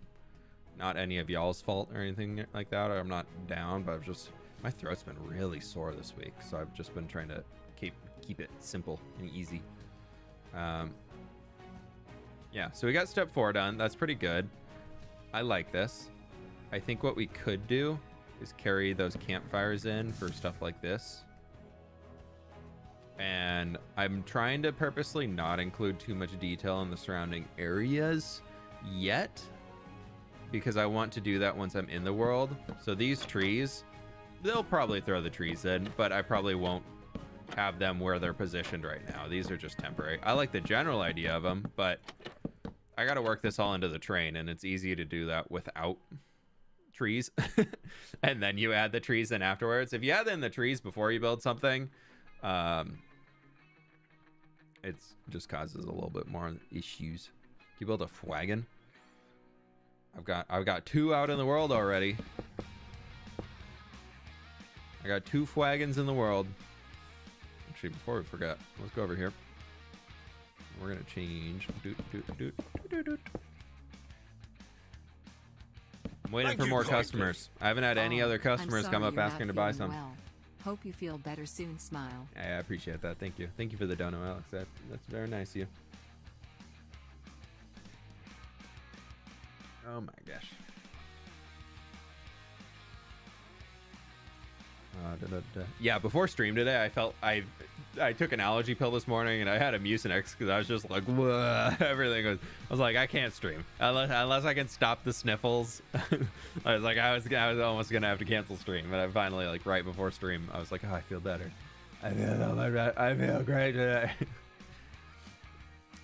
not any of y'all's fault or anything like that. I'm not down, but my throat's been really sore this week, so I've just been trying to keep it simple and easy. Yeah, so we got step 4 done. That's pretty good. I like this. I think what we could do is carry those campfires in for stuff like this. And I'm trying to purposely not include too much detail in the surrounding areas yet, because I want to do that once I'm in the world. So these trees, they'll probably throw the trees in, but I probably won't have them where they're positioned right now. These are just temporary. I like the general idea of them, but I got to work this all into the train, and it's easy to do that without trees. And then you add the trees in afterwards. If you add in the trees before you build something, it just causes a little bit more issues. Can you build a wagon? I've got 2 out in the world already. I got 2 wagons in the world. Actually, before we forget, let's go over here. We're gonna change. I'm waiting for more customers. I haven't had any other customers come up asking to buy some. Well. Hope you feel better soon. Smile. I appreciate that. Thank you. Thank you for the dono, Alex. That's very nice of you. Oh my gosh. Yeah, before stream today, I felt I took an allergy pill this morning and I had a Mucinex because I was just like, whoa, everything was. I was like, I can't stream unless I can stop the sniffles. I was like, I was almost gonna have to cancel stream, but I finally, like, right before stream, I was like, oh, I feel better. I feel great today.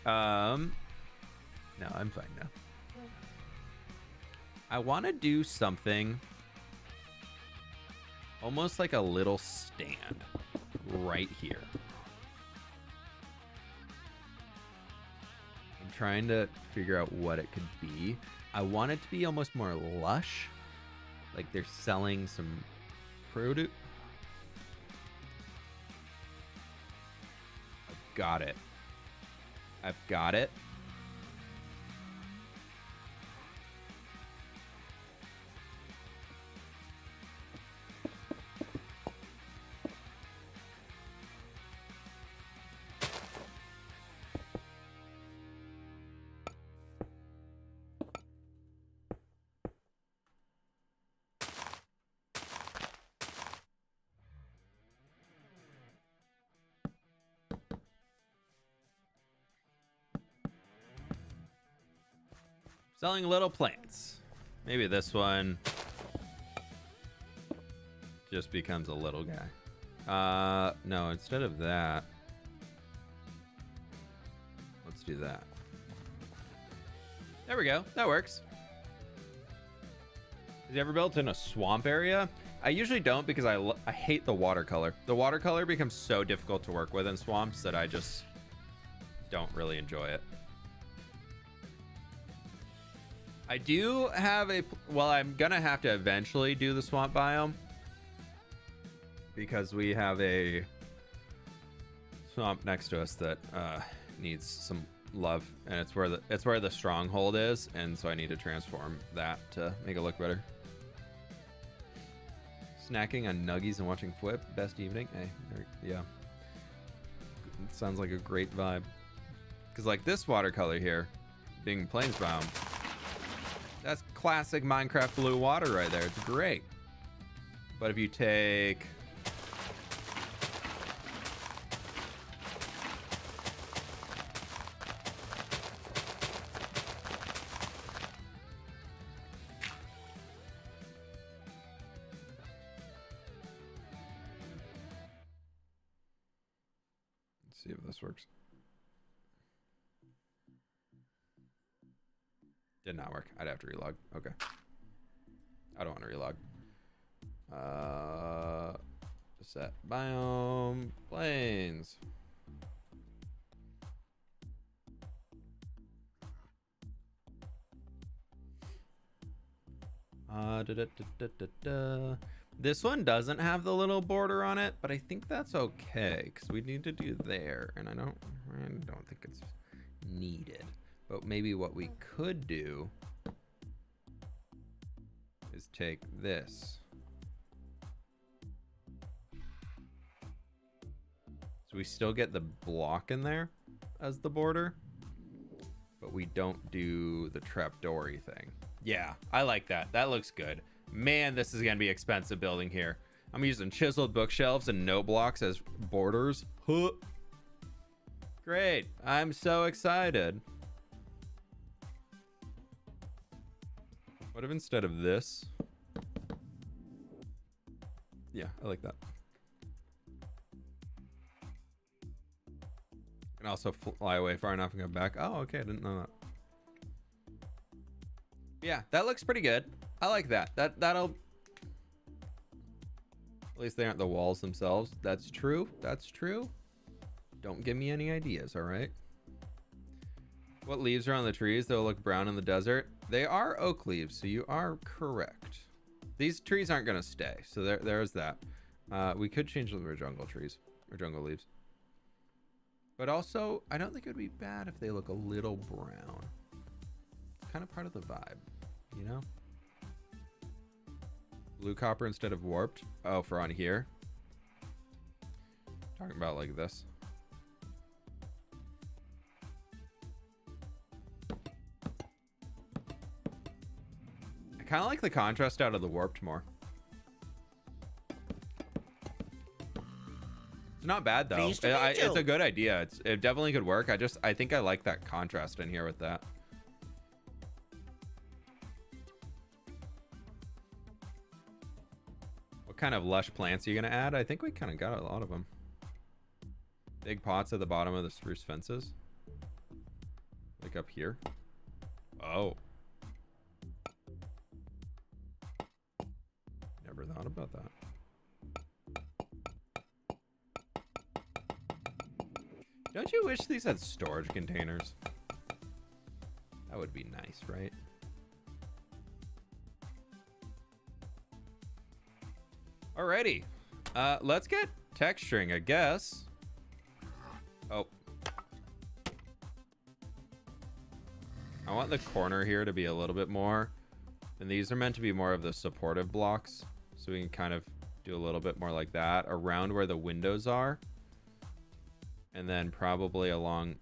No, I'm fine now. I want to do something almost like a little stand right here. I'm trying to figure out what it could be. I want it to be almost more lush, like they're selling some produce. I've got it. Selling little plants. Maybe this one just becomes a little guy. No, instead of that, let's do that. There we go. That works. Have you ever built in a swamp area? I usually don't because I hate the watercolor. The watercolor becomes so difficult to work with in swamps that I just don't really enjoy it. I do have well, I'm gonna have to eventually do the swamp biome because we have a swamp next to us that needs some love, and it's where the stronghold is, and so I need to transform that to make it look better. Snacking on nuggies and watching fWhip, best evening. Hey, yeah, it sounds like a great vibe. Because like this watercolor here, being plains biome, that's classic Minecraft blue water right there. It's great. But if you take see if this works. Did not work. I'd have to relog. Okay. I don't want to relog. Set biome plains. This one doesn't have the little border on it, but I think that's okay because we need to do there, and I don't think it's needed. But maybe what we could do is take this. So we still get the block in there as the border, but we don't do the trapdoory thing. Yeah, I like that. That looks good. Man, this is gonna be expensive building here. I'm using chiseled bookshelves and note blocks as borders. Huh. Great. I'm so excited. What if instead of this? Yeah, I like that. And also fly away far enough and go back. Oh, okay, I didn't know that. Yeah, that looks pretty good. I like that. That'll... At least they aren't the walls themselves. That's true. That's true. Don't give me any ideas, all right? What leaves are on the trees? They'll look brown in the desert. They are oak leaves, so you are correct. These trees aren't going to stay, so there's that. We could change them to jungle trees or jungle leaves. But also, I don't think it would be bad if they look a little brown. It's kind of part of the vibe, you know? Blue copper instead of warped. Oh, for on here. Talking about like this. I kind of like the contrast out of the warped more. It's not bad though. It's a good idea. It definitely could work. I think I like that contrast in here with that. What kind of lush plants are you gonna add? I think we kind of got a lot of them. Big pots at the bottom of the spruce fences. Like up here. Oh. Never thought about that. Don't you wish these had storage containers? That would be nice, right? Alrighty. Let's get texturing, I guess. Oh. I want the corner here to be a little bit more. And these are meant to be more of the supportive blocks. So we can kind of do a little bit more like that around where the windows are. And then probably along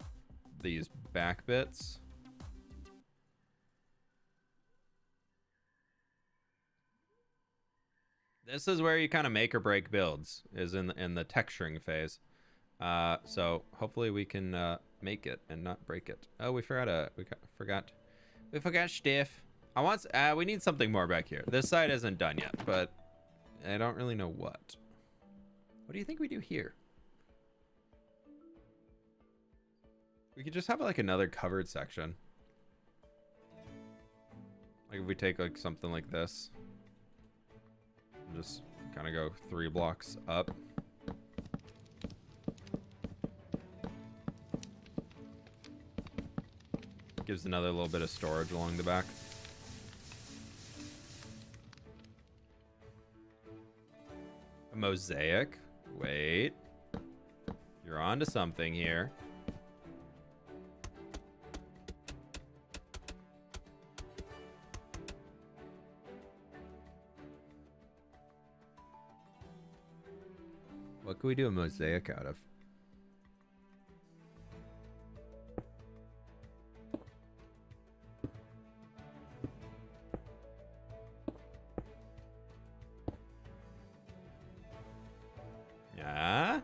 these back bits. This is where you kind of make or break builds, is in the texturing phase. So hopefully we can make it and not break it. Oh, we forgot We forgot stiff. We need something more back here. This side isn't done yet, but I don't really know what. What do you think we do here? We could just have like another covered section. Like if we take like something like this. And just kind of go 3 blocks up. Gives another little bit of storage along the back. A mosaic. Wait. You're onto something here. What could we do a mosaic out of? Yeah.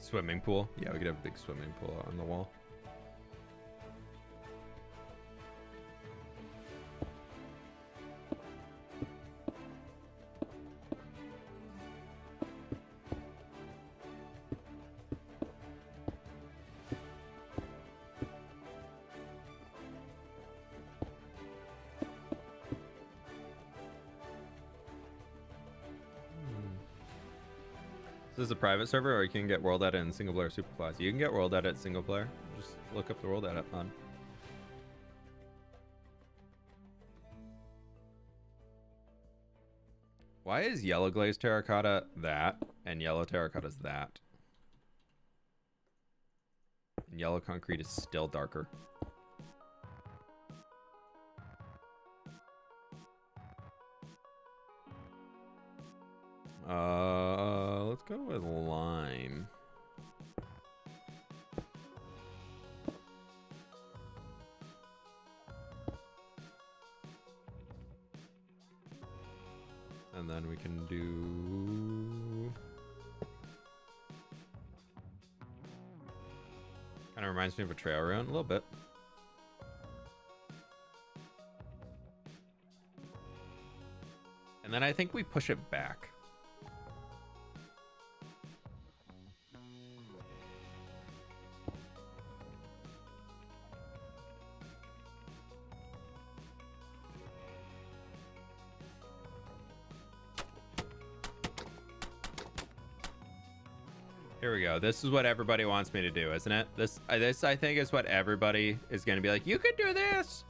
Swimming pool. Yeah, we could have a big swimming pool on the wall. This is a private server, or you can get world edit in single player super class. You can get world edit single player. Just look up the world edit on. Why is yellow glazed terracotta that, and yellow terracotta is that? And yellow concrete is still darker. Let's go with lime. And then we can do... Kind of reminds me of a trail run a little bit. And then I think we push it back. Here we go. This is what everybody wants me to do, isn't it? This I think is what everybody is going to be like, you could do this.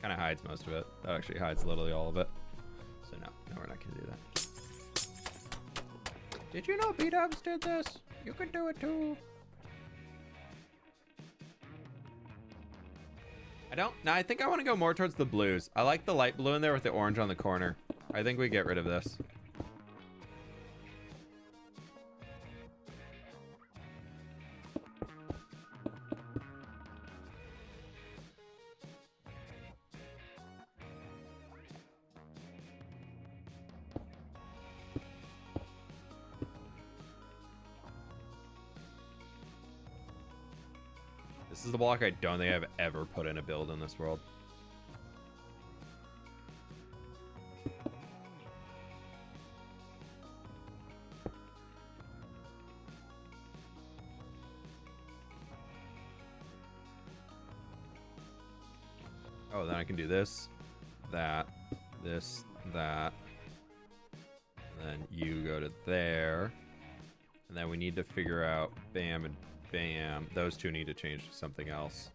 Kind of hides most of it. That actually hides literally all of it. So no, we're not going to do that. Did you know B-Dubs did this? You could do it too. I think I want to go more towards the blues. I like the light blue in there with the orange on the corner. I think we get rid of this. This is the block I don't think I've ever put in a build in this world. Oh, then I can do this, that, this, that. And then you go to there. And then we need to figure out bam and bam. Those two need to change to something else.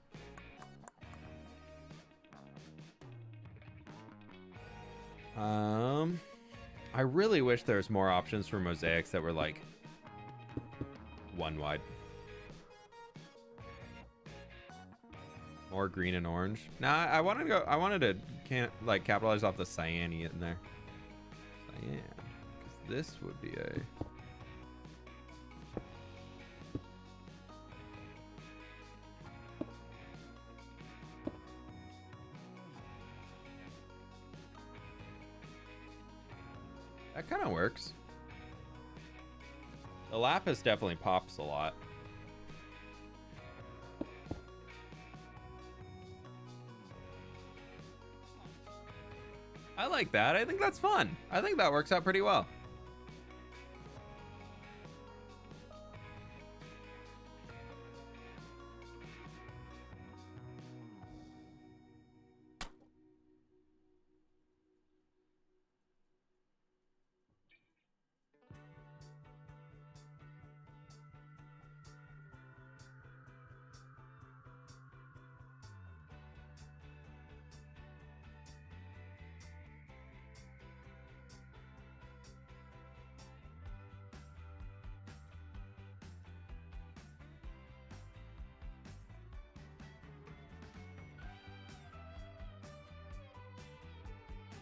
I really wish there was more options for mosaics that were like 1 wide. More green and orange. Nah, I wanted to capitalize off the cyan in there. Cyan. 'Cause this would be a... That kind of works. The lapis definitely pops a lot. I like that. I think that's fun. I think that works out pretty well.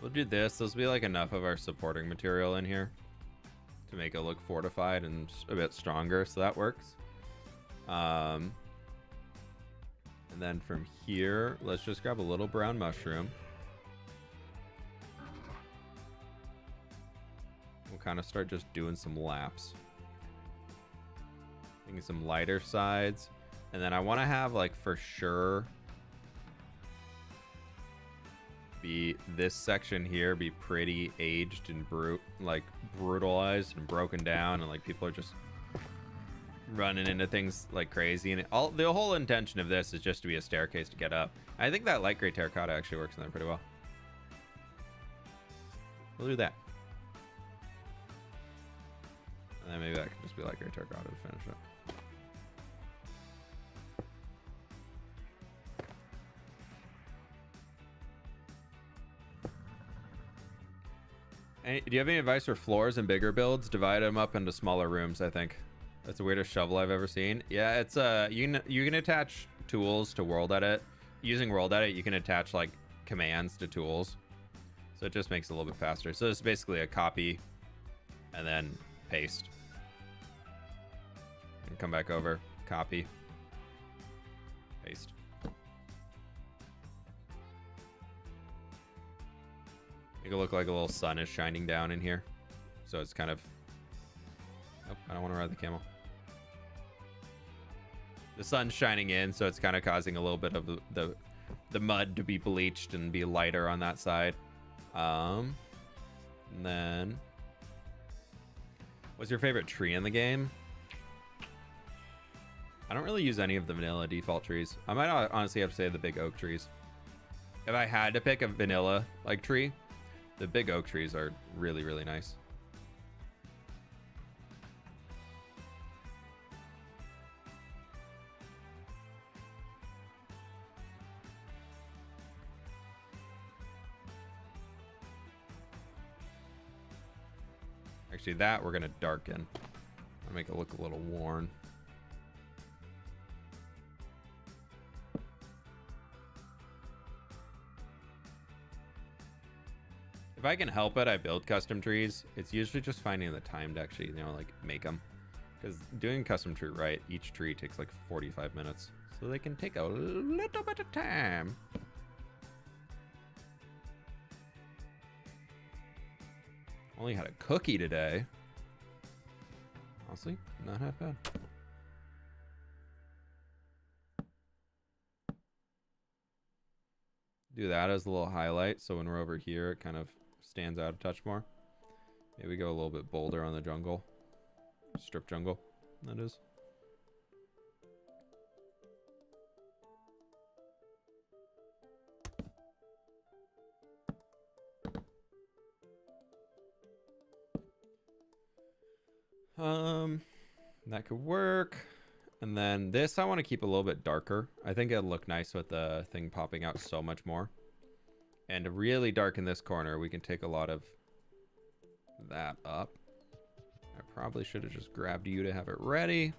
We'll do this. There'll be like enough of our supporting material in here to make it look fortified and a bit stronger, so that works. And then from here, let's just grab a little brown mushroom. We'll kind of start just doing some laps. Thinking some lighter sides. And then I want to have, like, for sure, be this section here be pretty aged and brutalized and broken down, and like people are just running into things like crazy, and the whole intention of this is just to be a staircase to get up. I think that light gray terracotta actually works in there pretty well. We'll do that, and then maybe that can just be light gray terracotta to finish it. Do you have any advice for floors and bigger builds? Divide them up into smaller rooms, I think. That's the weirdest shovel I've ever seen. Yeah, it's you can attach tools to World Edit. Using World Edit, you can attach like commands to tools. So it just makes it a little bit faster. So it's basically a copy and then paste. And come back over, copy, paste. Make it look like a little sun is shining down in here. So it's kind of... Nope, I don't want to ride the camel. The sun's shining in, so it's kind of causing a little bit of the mud to be bleached and be lighter on that side. And then... What's your favorite tree in the game? I don't really use any of the vanilla default trees. I might honestly have to say the big oak trees. If I had to pick a vanilla like tree, the big oak trees are really, really nice. Actually, that we're gonna darken. I'll make it look a little worn. If I can help it, I build custom trees. It's usually just finding the time to actually, like make them. Because doing custom tree right, each tree takes like 45 minutes. So they can take a little bit of time. Only had a cookie today. Honestly, not half bad. Do that as a little highlight, so when we're over here, it kind of stands out a touch more. Maybe go a little bit bolder on the jungle. Strip jungle, that is. That could work. And then this I want to keep a little bit darker. I think it'll look nice with the thing popping out so much more. And to really darken this corner, we can take a lot of that up. I probably should have just grabbed you to have it ready.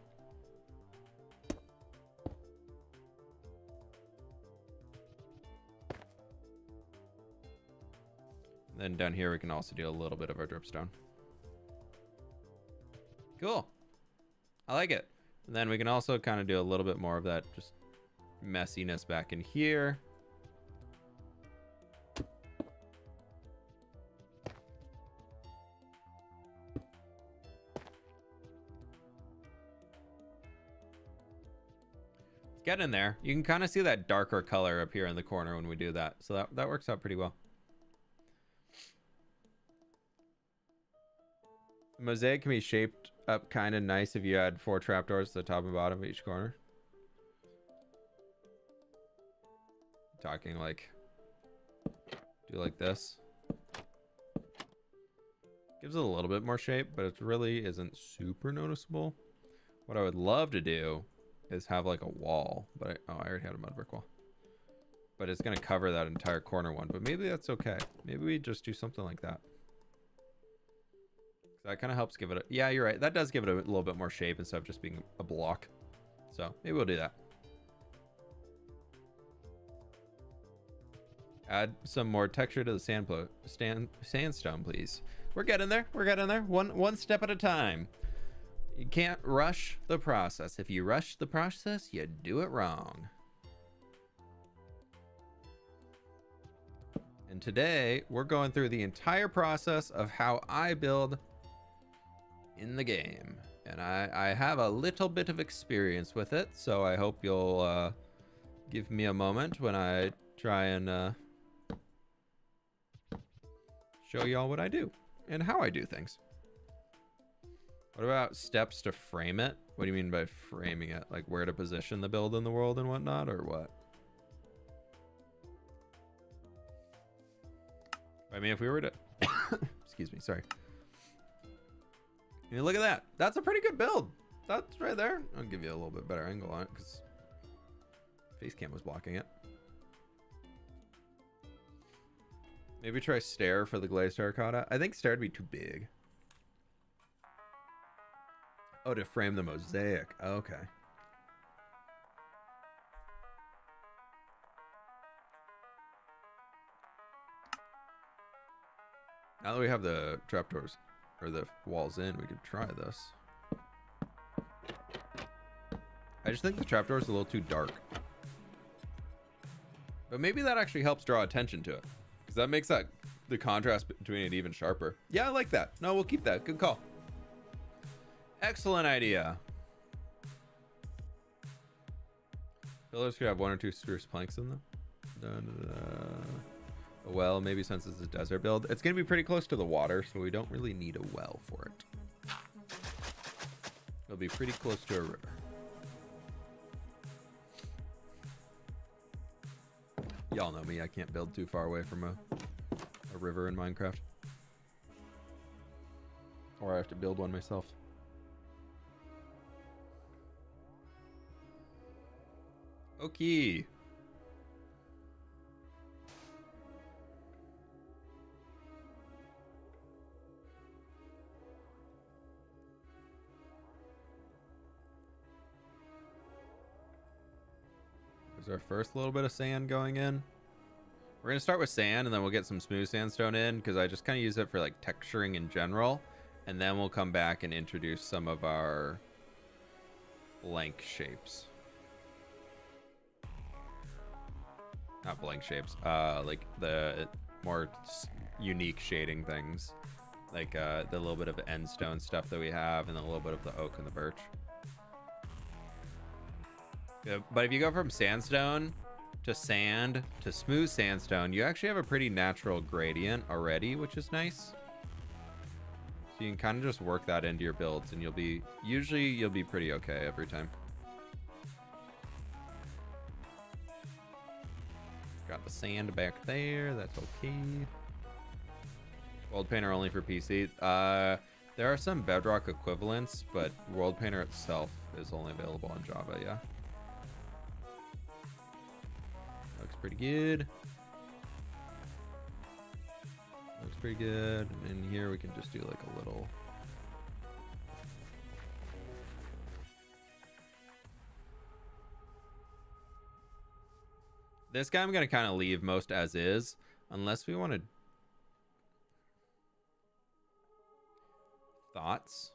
Then down here, we can also do a little bit of our dripstone. Cool. I like it. And then we can also kind of do a little bit more of that just messiness back in here. It's getting in there. You can kind of see that darker color up here in the corner when we do that. So that works out pretty well. The mosaic can be shaped up kind of nice if you add 4 trapdoors to the top and bottom of each corner. Talking like, do like this. Gives it a little bit more shape, but it really isn't super noticeable. What I would love to do is have like a wall, but I already had a mud brick wall. But it's gonna cover that entire corner one, but maybe that's okay. Maybe we just do something like that. That kind of helps give it a, yeah, you're right. That does give it a little bit more shape instead of just being a block. So maybe we'll do that. Add some more texture to the sandstone, please. We're getting there. We're getting there. One step at a time. You can't rush the process. If you rush the process, you do it wrong. And today, we're going through the entire process of how I build in the game. And I have a little bit of experience with it, so I hope you'll give me a moment when I try and show y'all what I do and how I do things. What about steps to frame it? What do you mean by framing it? Like where to position the build in the world and whatnot, or what? I mean, if we were to excuse me, sorry. I mean, look at that. That's a pretty good build. That's right there. I'll give you a little bit better angle on it because face cam was blocking it. Maybe try stair for the glazed terracotta. I think stair would be too big. Oh, to frame the mosaic. Okay. Now that we have the trapdoors or the walls in, we could try this. I just think the trapdoor is a little too dark. But maybe that actually helps draw attention to it. Because that makes the contrast between it even sharper. Yeah, I like that. No, we'll keep that. Good call. Excellent idea. Pillars could have 1 or 2 spruce planks in them. A well, maybe since it's a desert build. It's going to be pretty close to the water, so we don't really need a well for it. It'll be pretty close to a river. Y'all know me, I can't build too far away from a river in Minecraft. Or I have to build one myself. Okay. There's our first little bit of sand going in. We're going to start with sand and then we'll get some smooth sandstone in because I just kind of use it for like texturing in general. And then we'll come back and introduce some of our blank shapes. Not blank shapes, like the more unique shading things. Like the little bit of end stone stuff that we have and then a little bit of the oak and the birch. Yeah, but if you go from sandstone to sand to smooth sandstone, you actually have a pretty natural gradient already, which is nice. So you can kind of just work that into your builds and you'll be pretty okay every time. Got the sand back there, that's okay. World Painter only for PC. There are some Bedrock equivalents, but World Painter itself is only available on Java, yeah. Looks pretty good. Looks pretty good. And in here we can just do like a little. This guy I'm going to kind of leave most as is, unless we want to. Thoughts?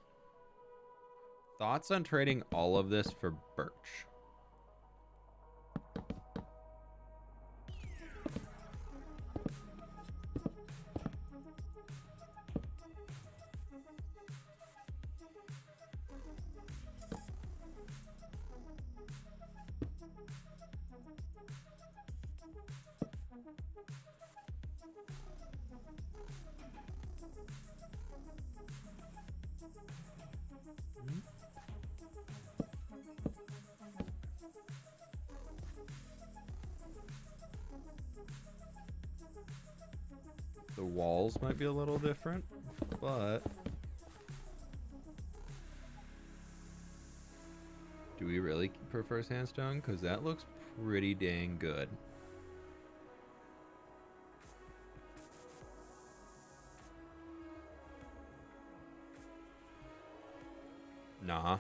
Thoughts on trading all of this for birch? The walls might be a little different, but do we really prefer sandstone? Because that looks pretty dang good. Nah.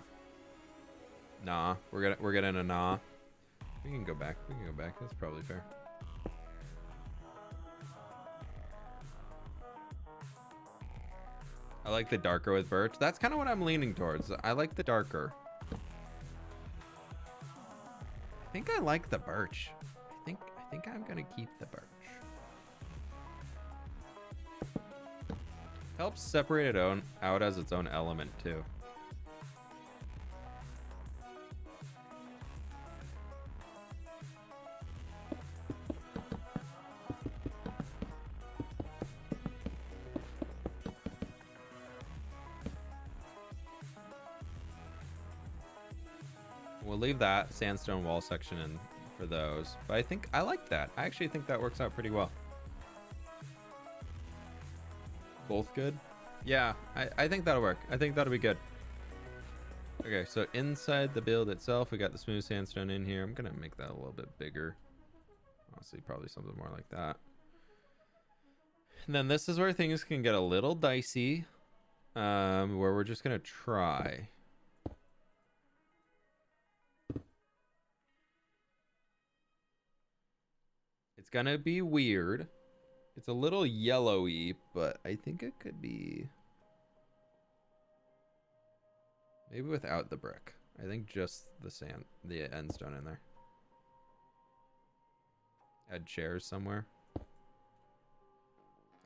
Nah. We're getting a nah. We can go back. We can go back. That's probably fair. I like the darker with birch. That's kind of what I'm leaning towards. I like the darker. I think I like the birch. I think I'm gonna keep the birch. Helps separate it out as its own element too. We'll leave that sandstone wall section in for those, but I like that. I actually think that works out pretty well. Both good? Yeah, I think that'll work. I think that'll be good. Okay, so inside the build itself, we got the smooth sandstone in here. I'm gonna make that a little bit bigger. Honestly, probably something more like that. And then this is where things can get a little dicey, where we're just gonna try. It's gonna be weird. It's a little yellowy, but I think it could be maybe without the brick. I think just the end stone in there. Add chairs somewhere.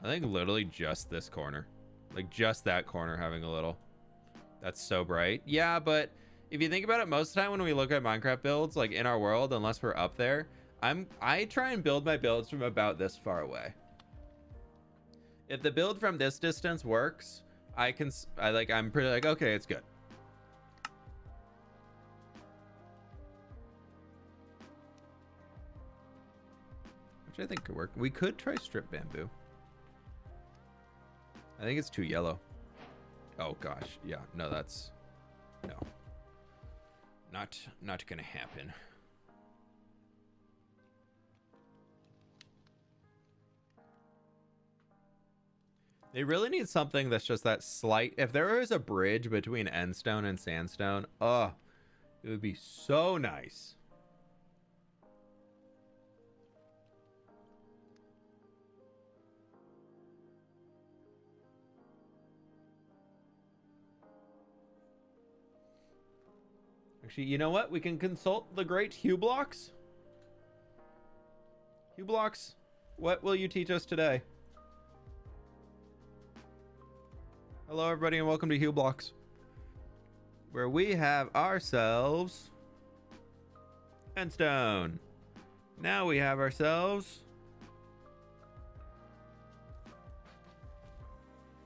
I think literally just this corner, like just that corner having a little. That's so bright. Yeah, but if you think about it, most of the time when we look at Minecraft builds, like in our world, unless we're up there, I try and build my builds from about this far away. If the build from this distance works, I'm pretty like, okay, it's good. Which I think could work. We could try strip bamboo. I think it's too yellow. Oh gosh, yeah, no, that's no. Not gonna happen. They really need something that's just that slight. If there is a bridge between endstone and sandstone, oh, it would be so nice. Actually, you know what? We can consult the great hWblocks. hWblocks, what will you teach us today? Hello, everybody, and welcome to hWblocks, where we have ourselves endstone. Now we have ourselves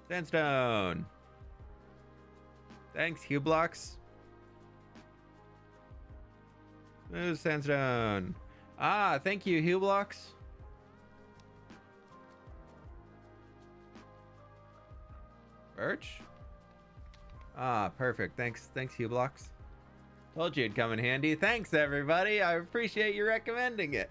sandstone. Thanks, hWblocks. Smooth sandstone. Ah, thank you, hWblocks. Birch? Ah, perfect. Thanks, hWblocks. Told you it'd come in handy. Thanks, everybody. I appreciate you recommending it.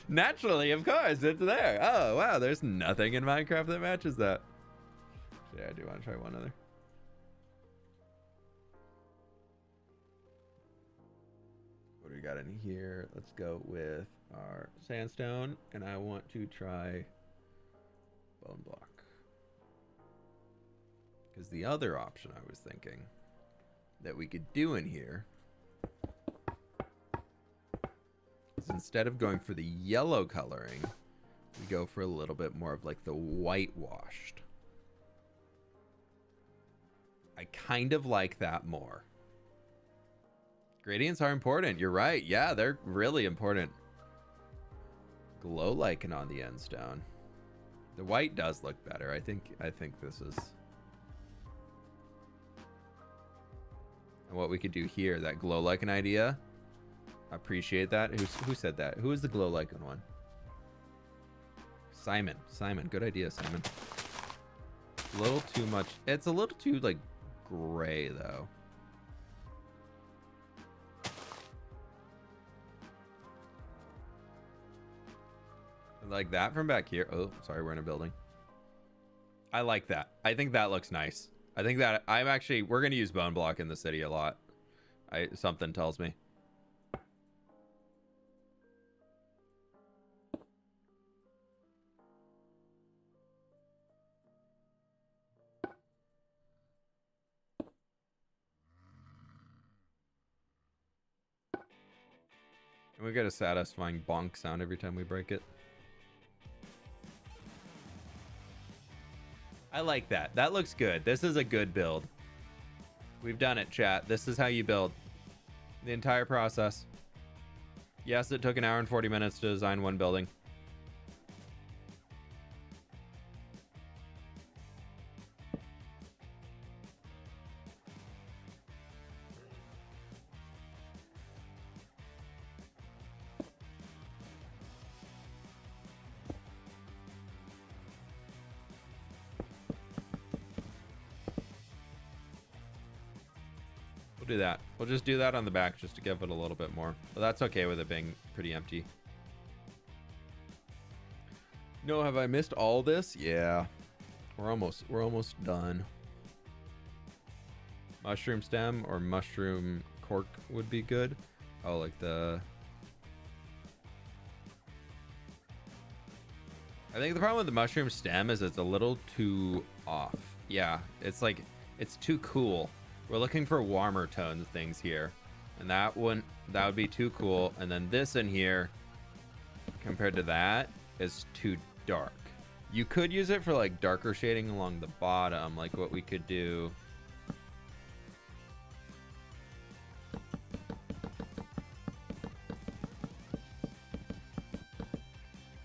Naturally, of course, it's there. Oh, wow, there's nothing in Minecraft that matches that. Yeah, I do want to try one other. What do we got in here? Let's go with our sandstone, and I want to try bone block. Because the other option I was thinking that we could do in here is instead of going for the yellow coloring, we go for a little bit more of like the whitewashed. I kind of like that more. Gradients are important. You're right. Yeah, they're really important. Glow lichen on the end stone. The white does look better. I think this is. And what we could do here, that glow lichen idea. I appreciate that. Who said that? Who is the glow lichen one? Simon. Simon, good idea, Simon. A little too much. It's a little too like gray though. Like that from back here. Oh, sorry, we're in a building. I like that. I think that looks nice. I think that we're gonna use bone block in the city a lot. Something tells me. And we get a satisfying bonk sound every time we break it. I like that. That looks good. This is a good build. We've done it, chat. This is how you build. The entire process. Yes, it took an hour and 40 minutes to design one building. We'll do that. We'll just do that on the back just to give it a little bit more. But that's okay with it being pretty empty. No, have I missed all this? Yeah. We're almost done. Mushroom stem or mushroom cork would be good. Oh, like the... I think the problem with the mushroom stem is it's a little too off. Yeah, it's like, it's too cool. We're looking for warmer tones things here. And that would be too cool. And then this in here, compared to that, is too dark. You could use it for like darker shading along the bottom, like what we could do.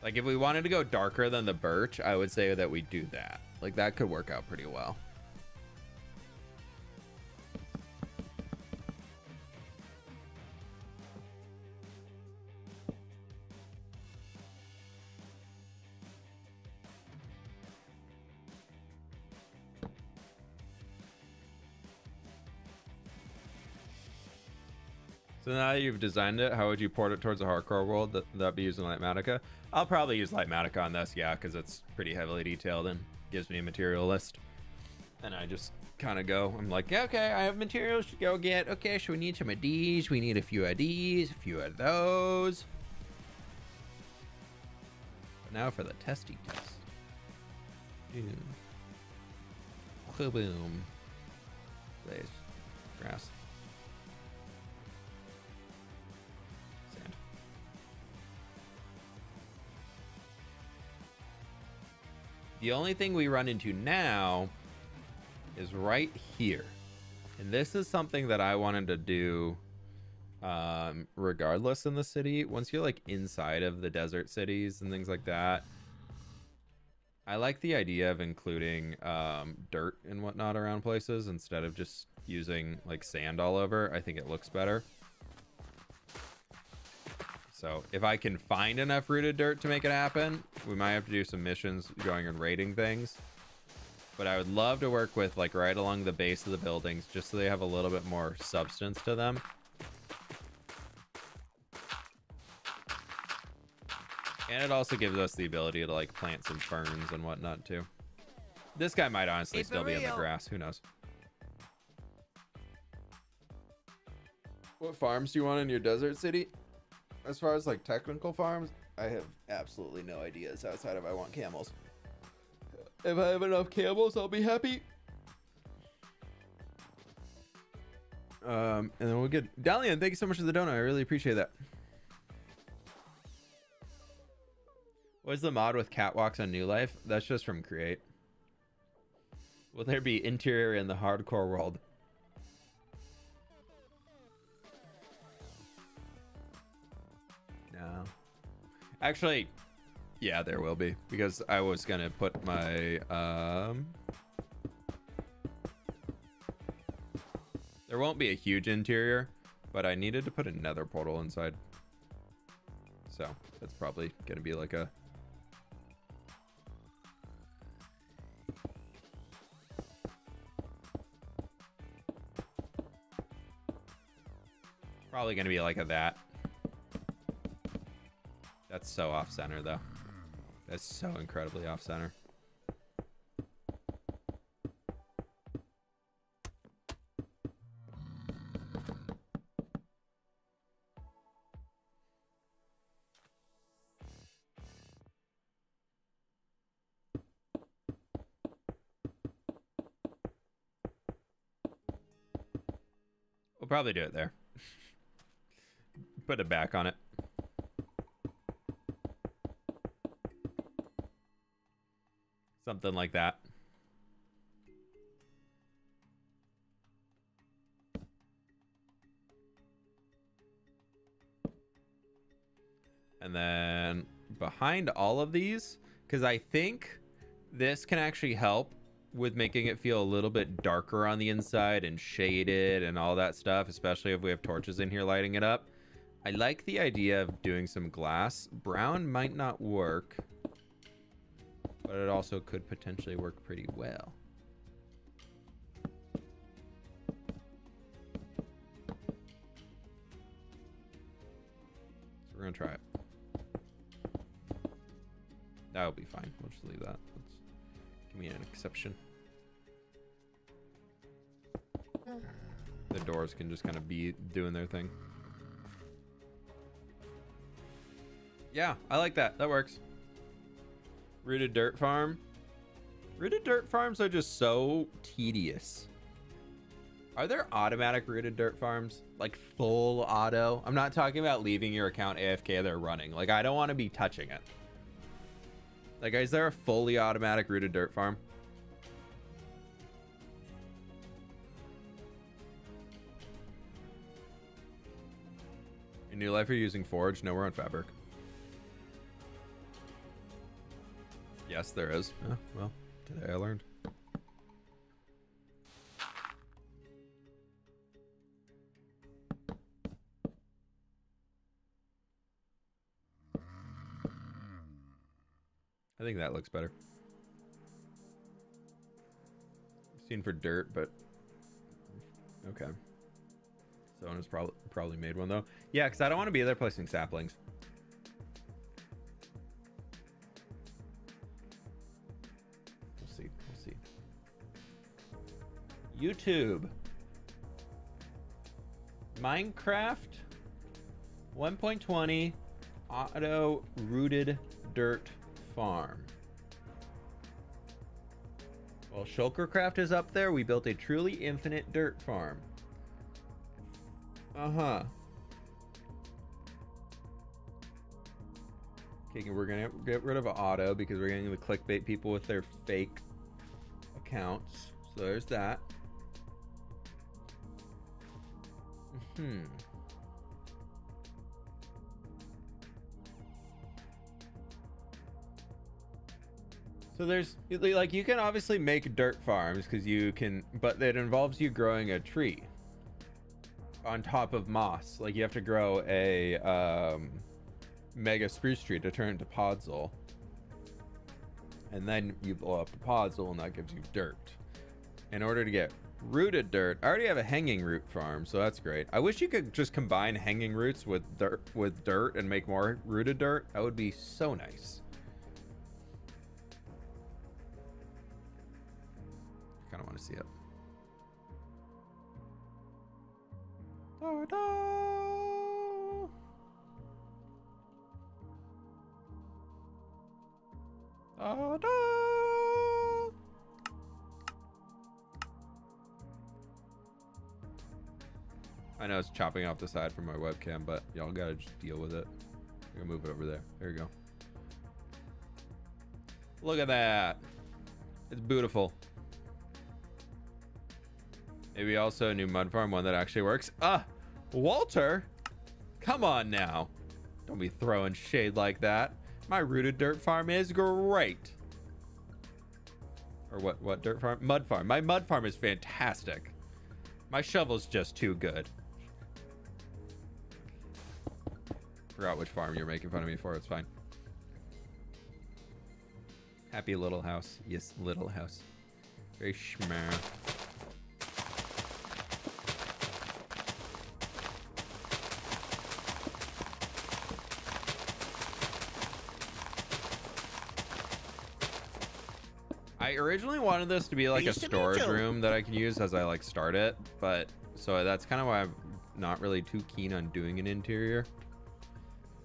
Like if we wanted to go darker than the birch, I would say that we do that. Like that could work out pretty well. So now that you've designed it, how would you port it towards a hardcore world? That'd be using Lightmatica? I'll probably use Lightmatica on this, yeah, because it's pretty heavily detailed and gives me a material list. And I just kind of go, I'm like, yeah, okay, I have materials to go get. Okay, so we need some of these. We need a few of these, a few of those. But now for the testy test. Boom. Blaze. Grass. Sand. The only thing we run into now is right here. And this is something that I wanted to do regardless in the city. Once you're like inside of the desert cities and things like that, I like the idea of including dirt and whatnot around places instead of just using like sand all over. I think it looks better. So if I can find enough rooted dirt to make it happen, we might have to do some missions going and raiding things. But I would love to work with like right along the base of the buildings just so they have a little bit more substance to them. And it also gives us the ability to like plant some ferns and whatnot too. This guy might honestly still be in the grass. Who knows? What farms do you want in your desert city? As far as like technical farms, I have absolutely no ideas outside of I want camels. If I have enough camels, I'll be happy. And then we'll get Dalian. Thank you so much for the donut. I really appreciate that. What's the mod with catwalks on New Life? That's just from Create. Will there be interior in the hardcore world? No. Actually, Yeah, there will be, because I was gonna put my there won't be a huge interior, but I needed to put a nether portal inside, so that's probably gonna be like a that. That's so off center though. That's so incredibly off center. We'll probably do it there. Put it back on it. Something like that. And then behind all of these, because I think this can actually help with making it feel a little bit darker on the inside and shaded and all that stuff, especially if we have torches in here lighting it up. I like the idea of doing some glass. Brown might not work, but it also could potentially work pretty well. So we're gonna try it. That'll be fine. We'll just leave that. Let's give me an exception. The doors can just kind of be doing their thing. Yeah, I like that. That works. Rooted dirt farm. Rooted dirt farms are just so tedious. Are there automatic rooted dirt farms? Like full auto? I'm not talking about leaving your account AFK, they're running. Like, I don't want to be touching it. Like, is there a fully automatic rooted dirt farm? In New Life, you're using Forge? No, we're on Fabric. Yes, there is. Yeah, well, today I learned. I think that looks better. I've seen for dirt, but okay. Someone has probably made one though. Yeah, because I don't want to be there placing saplings. YouTube. Minecraft 1.20 auto rooted dirt farm. Well, Shulkercraft is up there. We built a truly infinite dirt farm. Uh-huh. Okay, we're gonna get rid of auto because we're getting the clickbait people with their fake accounts. So there's that. So there's like, you can obviously make dirt farms because you can, but it involves you growing a tree on top of moss. Like, you have to grow a mega spruce tree to turn into podzol, and then you blow up the podzol and that gives you dirt. In order to get rooted dirt, I already have a hanging root farm, so that's great. I wish you could just combine hanging roots with dirt and make more rooted dirt. That would be so nice. I kind of want to see it. I know it's chopping off the side from my webcam, but y'all gotta just deal with it. I'm gonna move it over there. There you go. Look at that. It's beautiful. Maybe also a new mud farm, one that actually works. Walter, come on now. Don't be throwing shade like that. My rooted dirt farm is great. Or what dirt farm? Mud farm. My mud farm is fantastic. My shovel's just too good. Forgot which farm you're making fun of me for. It's fine. Happy little house. Yes, little house. Very schmar. I originally wanted this to be like a storage room that I can use as I like start it, but so that's kind of why I'm not really too keen on doing an interior.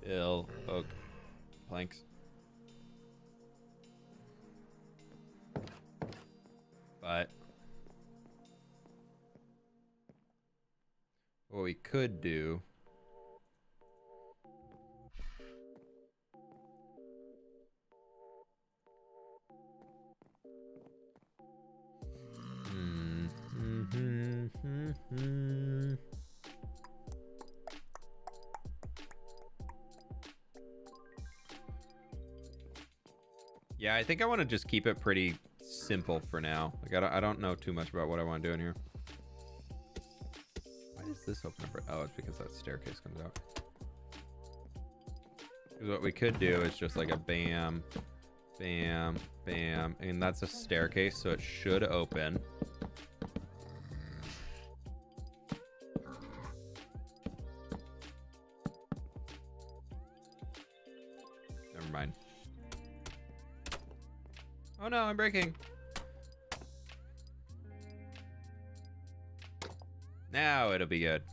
Ill oak planks. But what we could do yeah, I think I want to just keep it pretty simple for now. Like I don't know too much about what I want to do in here. Why does this open up? Oh, it's because that staircase comes out. Because what we could do is just like a bam, bam, bam, and that's a staircase, so it should open. Never mind. Oh no, I'm breaking. Now it'll be good.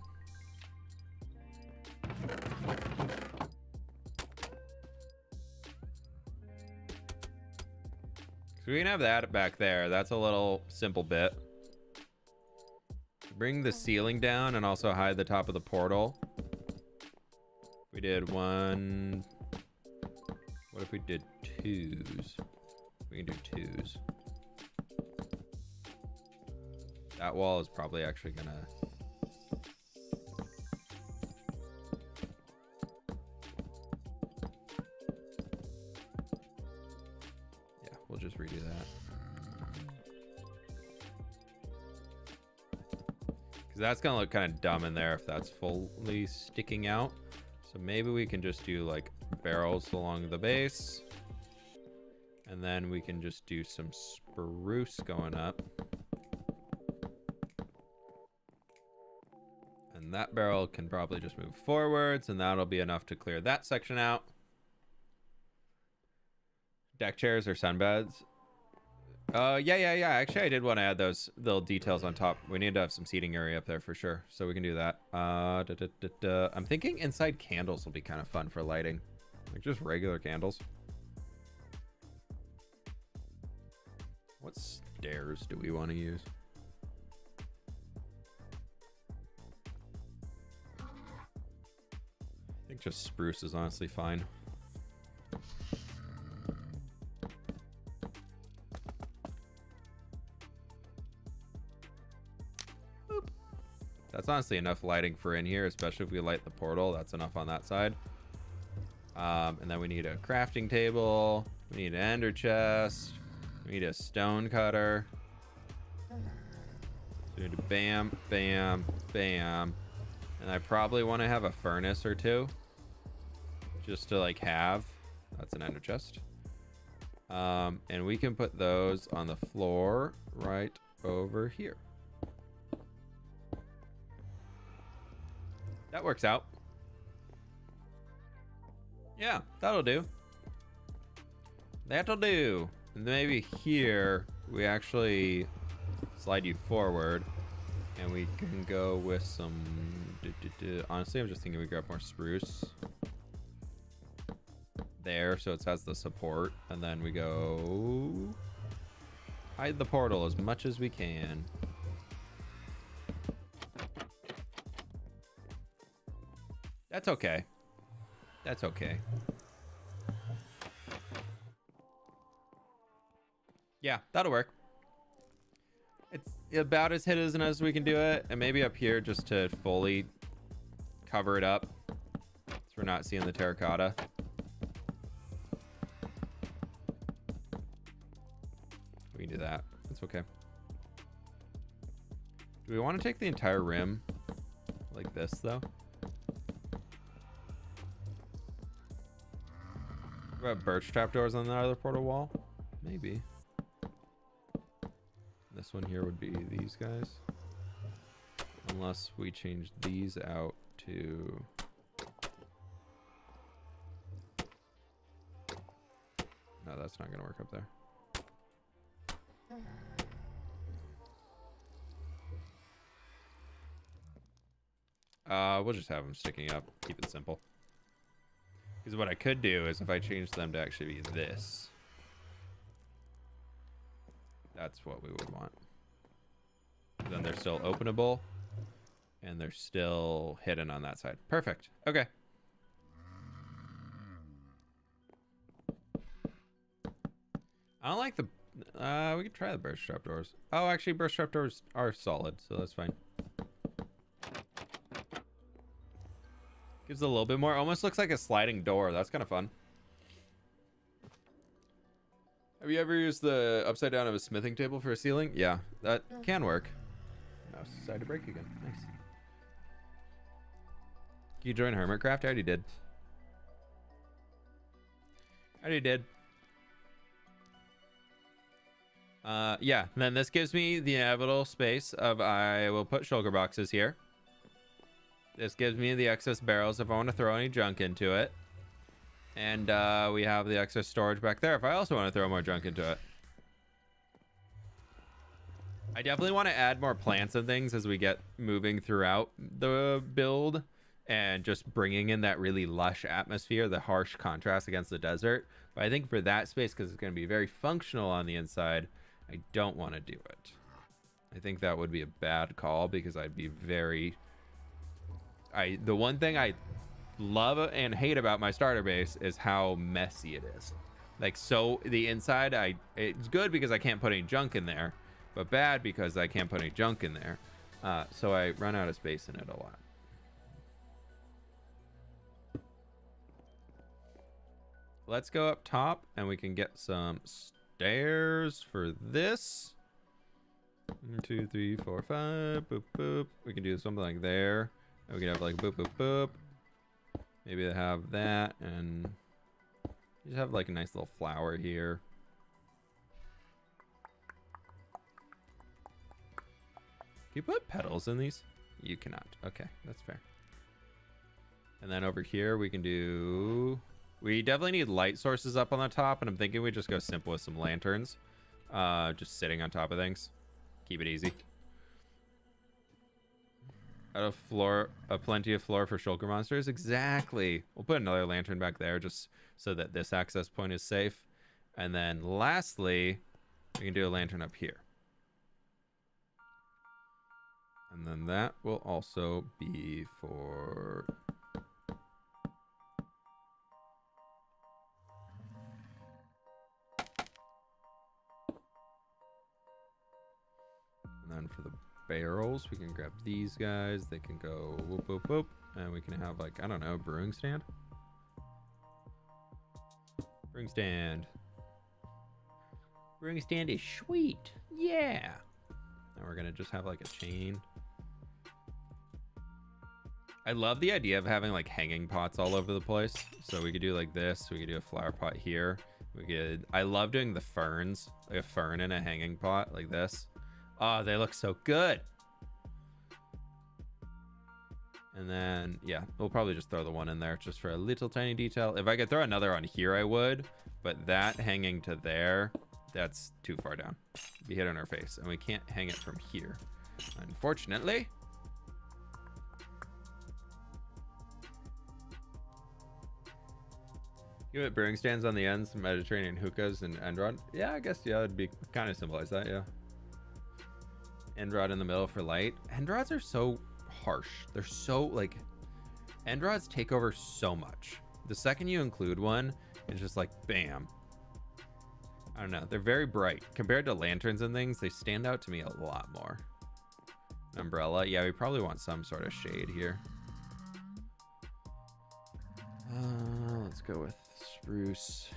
So we can have that back there. That's a little simple bit. Bring the ceiling down and also hide the top of the portal. We did one. What if we did twos? We can do twos. That wall is probably actually gonna. Yeah, we'll just redo that. Because that's gonna look kind of dumb in there if that's fully sticking out. So maybe we can just do like barrels along the base. And then we can just do some spruce going up. And that barrel can probably just move forwards, and that'll be enough to clear that section out. Deck chairs or sunbeds. Yeah. Actually, I did want to add those little details on top. We need to have some seating area up there for sure. So we can do that. I'm thinking inside candles will be kind of fun for lighting. Like just regular candles. What stairs do we want to use? I think just spruce is honestly fine. Boop. That's honestly enough lighting for in here, especially if we light the portal. That's enough on that side. And then we need a crafting table. We need an ender chest. We need a stone cutter. So we need to bam, bam, bam. And I probably want to have a furnace or two. Just to like have. That's an ender chest. And we can put those on the floor right over here. That works out. Yeah, that'll do. That'll do. And maybe here we actually slide you forward and we can go with some honestly, I'm just thinking we grab more spruce there so it has the support, and then we go hide the portal as much as we can. That's okay. That's okay. Yeah, that'll work. It's about as hidden as we can do it. And maybe up here just to fully cover it up, so we're not seeing the terracotta. We can do that. That's okay. Do we want to take the entire rim like this, though? What about birch trapdoors on the other portal wall? Maybe. This one here would be these guys. Unless we change these out to... No, that's not going to work up there. We'll just have them sticking up. Keep it simple. Because what I could do is if I change them to actually be this. That's what we would want. Then they're still openable. And they're still hidden on that side. Perfect. Okay. I don't like the... we could try the burst trapdoors. Oh, actually, burst trapdoors are solid, so that's fine. Gives a little bit more. Almost looks like a sliding door. That's kind of fun. Have you ever used the upside down of a smithing table for a ceiling? Yeah, that can work. Mouse decided to break again. Nice. Can you join Hermitcraft? I already did. Yeah, and then this gives me the inevitable space of I will put shulker boxes here. This gives me the excess barrels if I want to throw any junk into it. And we have the excess storage back there if I also want to throw more junk into it. I definitely want to add more plants and things as we get moving throughout the build. And just bringing in that really lush atmosphere, the harsh contrast against the desert. But I think for that space, because it's going to be very functional on the inside, I don't want to do it. I think that would be a bad call because I'd be very... The one thing I love and hate about my starter base is how messy it is. Like, so the inside, it's good because I can't put any junk in there, but bad because I can't put any junk in there. So I run out of space in it a lot. Let's go up top and we can get some stairs for this. 1, 2, 3, 4, 5. Boop, boop. We can do something like there. And we can have like boop, boop, boop. Maybe they have that and just have like a nice little flower here. Can you put petals in these? You cannot. Okay, that's fair. And then over here we can do... We definitely need light sources up on the top, and I'm thinking we just go simple with some lanterns. Just sitting on top of things. Keep it easy. Out of floor, plenty of floor for shulker monsters. Exactly. We'll put another lantern back there just so that this access point is safe. And then lastly, we can do a lantern up here. And then that will also be for... And then for the barrels, we can grab these guys. They can go whoop, whoop, whoop. And we can have like, I don't know, brewing stand. Brewing stand. Brewing stand is sweet. Yeah. And we're going to just have like a chain. I love the idea of having like hanging pots all over the place. So we could do like this. We could do a flower pot here. We could, I love doing the ferns, like a fern in a hanging pot like this. Oh, they look so good. And then, yeah, we'll probably just throw the one in there just for a little tiny detail. If I could throw another on here, I would. But that hanging to there, that's too far down. It'd be hit on our face. And we can't hang it from here, unfortunately. You put brewing stands on the ends, Mediterranean hookahs, and end rod. Yeah, I guess, yeah, it'd be kind of symbolize that, yeah. End rod in the middle for light. End rods are so harsh. They're so like, end rods take over so much. The second you include one, it's just like bam. I don't know. They're very bright compared to lanterns and things. They stand out to me a lot more. Umbrella. Yeah, we probably want some sort of shade here. Let's go with spruce.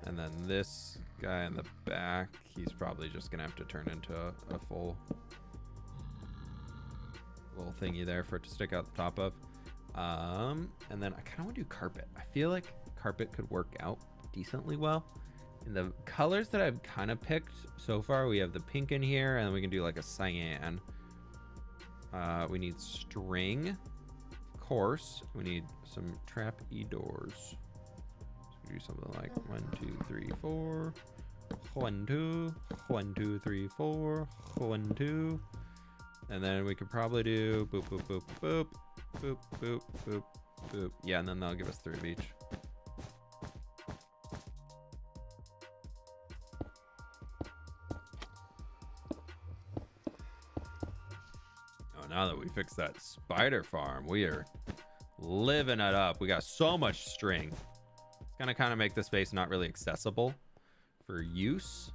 And then this guy in the back, he's probably just gonna have to turn into a full little thingy there for it to stick out the top of. And then I kind of want to do carpet. I feel like carpet could work out decently well. And the colors that I've kind of picked so far, we have the pink in here, and we can do like a cyan. We need string, of course. We need some trap doors. So we do something like 1, 2, 3, 4. 1, 2, 1, 2, 3, 4. 1, 2. And then we could probably do boop, boop, boop, boop, boop, boop, boop, boop. Yeah, and then they'll give us 3 of each. Oh, now that we fixed that spider farm, we are living it up. We got so much string. It's gonna kind of make the space not really accessible for use.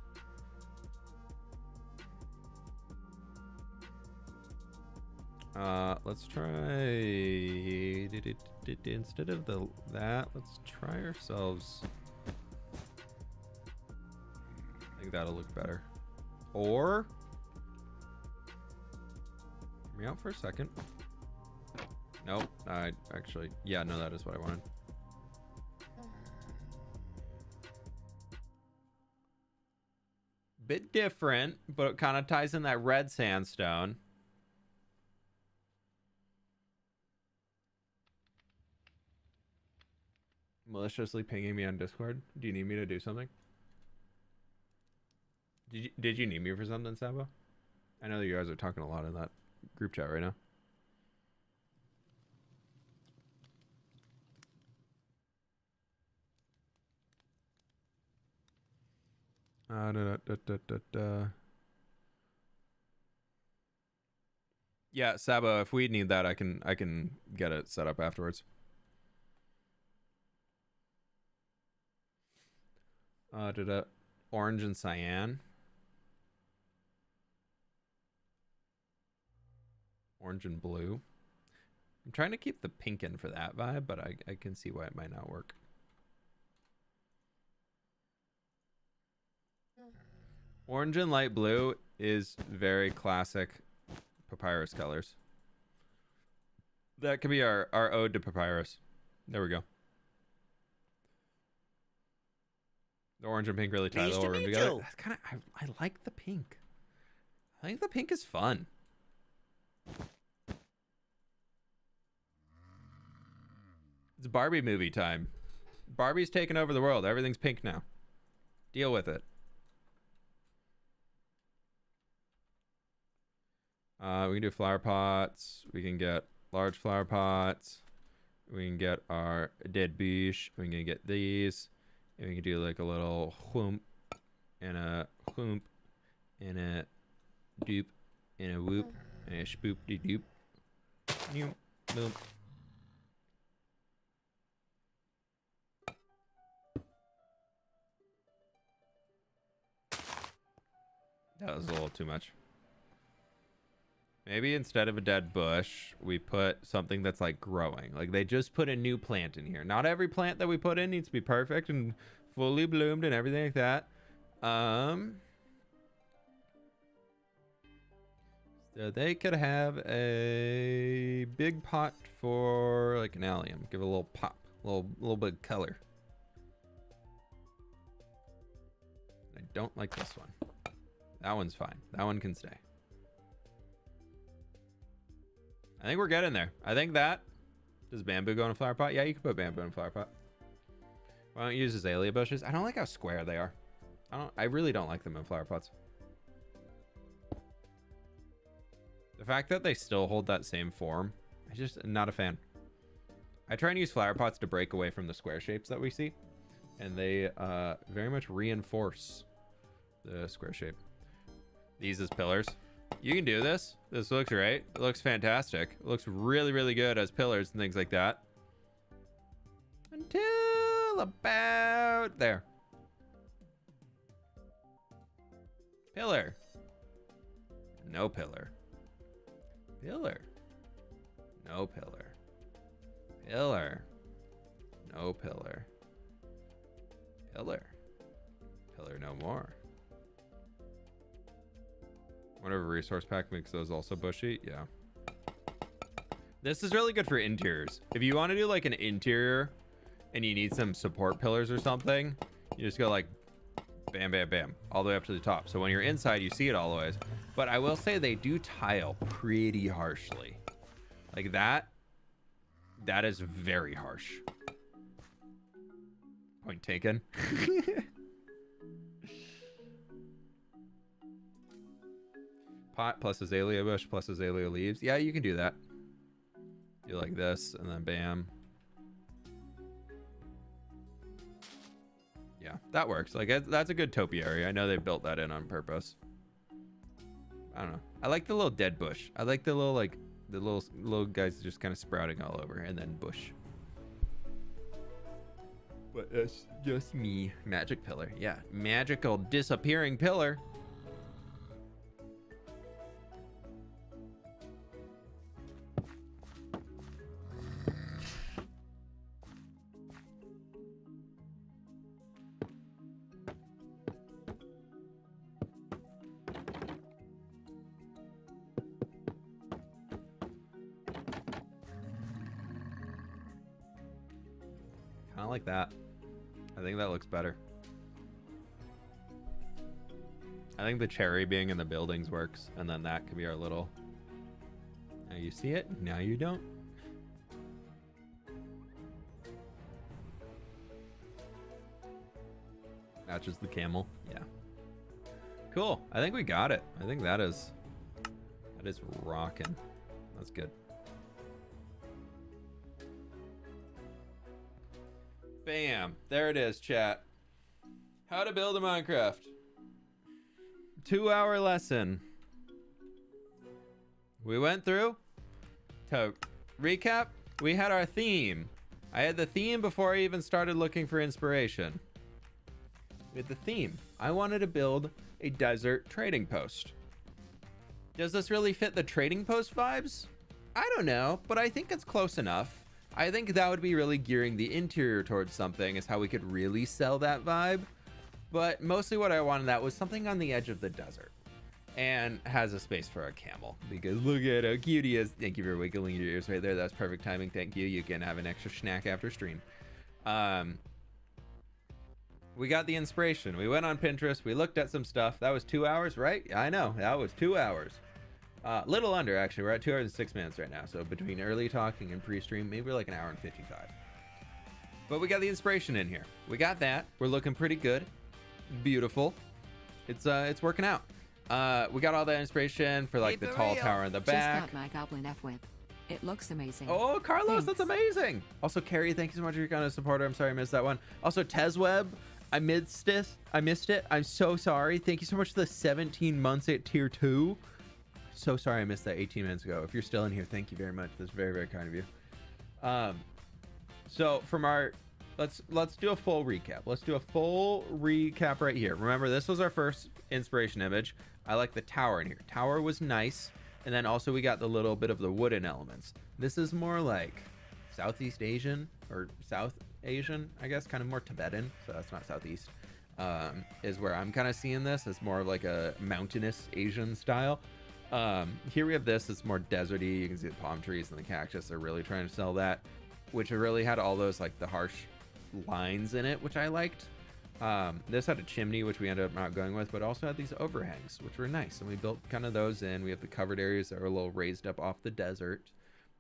Let's try instead of that, let's try ourselves. I think that'll look better. Or hear me out for a second. Nope, I actually, yeah, no, that is what I wanted. Bit different, but it kind of ties in that red sandstone. Maliciously pinging me on Discord. Do you need me to do something? Did you need me for something, Sabo? I know that you guys are talking a lot in that group chat right now. Yeah, Sabo, if we need that, I can get it set up afterwards. Orange and cyan. Orange and blue. I'm trying to keep the pink in for that vibe, but I can see why it might not work. Orange and light blue is very classic papyrus colors. That could be our ode to papyrus. There we go. The orange and pink really tie the whole room together. That's kind of, I like the pink. I think the pink is fun. It's Barbie movie time. Barbie's taking over the world. Everything's pink now. Deal with it. We can do flower pots. We can get large flower pots. We can get our dead bush. We can get these. And we can do like a little whoomp and a whoomp and a doop and a whoop and a spoop de doop. Boom. That was a little too much. Maybe instead of a dead bush, we put something that's like growing. Like they just put a new plant in here. Not every plant that we put in needs to be perfect and fully bloomed and everything like that. So they could have a big pot for like an allium. Give it a little pop, a little bit of color. I don't like this one. That one's fine. That one can stay. I think we're getting there. I think that. Does bamboo go in a flower pot? Yeah, you can put bamboo in a flower pot. Why don't you use azalea bushes? I don't like how square they are. I really don't like them in flower pots. The fact that they still hold that same form, I'm just not a fan. I try and use flower pots to break away from the square shapes that we see, and they very much reinforce the square shape. These as pillars. You can do this. This looks right. It looks fantastic. It looks really, really good as pillars and things like that. Until about there. Pillar. No pillar. Pillar. No pillar. Pillar. No pillar. Pillar. Pillar no more. Whatever resource pack makes those also bushy. Yeah. This is really good for interiors. If you want to do like an interior and you need some support pillars or something, you just go like bam, bam, bam, all the way up to the top. So when you're inside, you see it all the ways. But I will say they do tile pretty harshly. Like that is very harsh. Point taken. Pot plus azalea bush plus azalea leaves. Yeah, you can do that. Do like this and then bam. Yeah, that works. Like that's a good topiary. I know they built that in on purpose. I don't know. I like the little dead bush. I like the little like the little guys just kind of sprouting all over and then bush. But that's just me. Magic pillar. Yeah, magical disappearing pillar. Kind of like that. I think that looks better. I think the cherry being in the buildings works, and then that could be our little... Now you see it, now you don't. Matches the camel. Yeah. Cool. I think we got it. I think that is rocking. That's good. Bam. There it is, chat. How to build a Minecraft. 2-hour lesson. We went through. To recap, we had our theme. I had the theme before I even started looking for inspiration. We had the theme. I wanted to build a desert trading post. Does this really fit the trading post vibes? I don't know, but I think it's close enough. I think that would be really gearing the interior towards something is how we could really sell that vibe. But mostly what I wanted that was something on the edge of the desert and has a space for a camel, because look at how cute he is. Thank you for wiggling your ears right there. That's perfect timing. Thank you. You can have an extra snack after stream. We got the inspiration. We went on Pinterest. We looked at some stuff. That was 2 hours, right? I know. That was 2 hours. Little under, actually. We're at 2 hours and 6 minutes right now. So between early talking and pre-stream, maybe we're like an hour and 55. But we got the inspiration in here. We got that. We're looking pretty good. Beautiful. It's working out. We got all that inspiration for like the tall tower in the back. Just got my goblin fWhip. It looks amazing. Oh, Carlos, Thanks. that's amazing. Also, Carrie, thank you so much for your kind of supporter. I'm sorry I missed that one. Also, Tezweb, I missed it. I'm so sorry. Thank you so much for the 17 months at tier 2. So sorry I missed that 18 minutes ago. If you're still in here, thank you very much. That's very, very kind of you. So from our, let's do a full recap. Let's do a full recap right here. Remember, this was our first inspiration image. I like the tower in here. Tower was nice. And then also we got the little bit of the wooden elements. This is more like Southeast Asian or South Asian, I guess, kind of more Tibetan. So that's not Southeast, is where I'm kind of seeing this as more of like a mountainous Asian style. Here we have this, it's more deserty. You can see the palm trees and the cactus. They're really trying to sell that, which really had all those like the harsh lines in it, which I liked. This had a chimney, which we ended up not going with, but also had these overhangs, which were nice. And we built kind of those in. We have the covered areas that are a little raised up off the desert.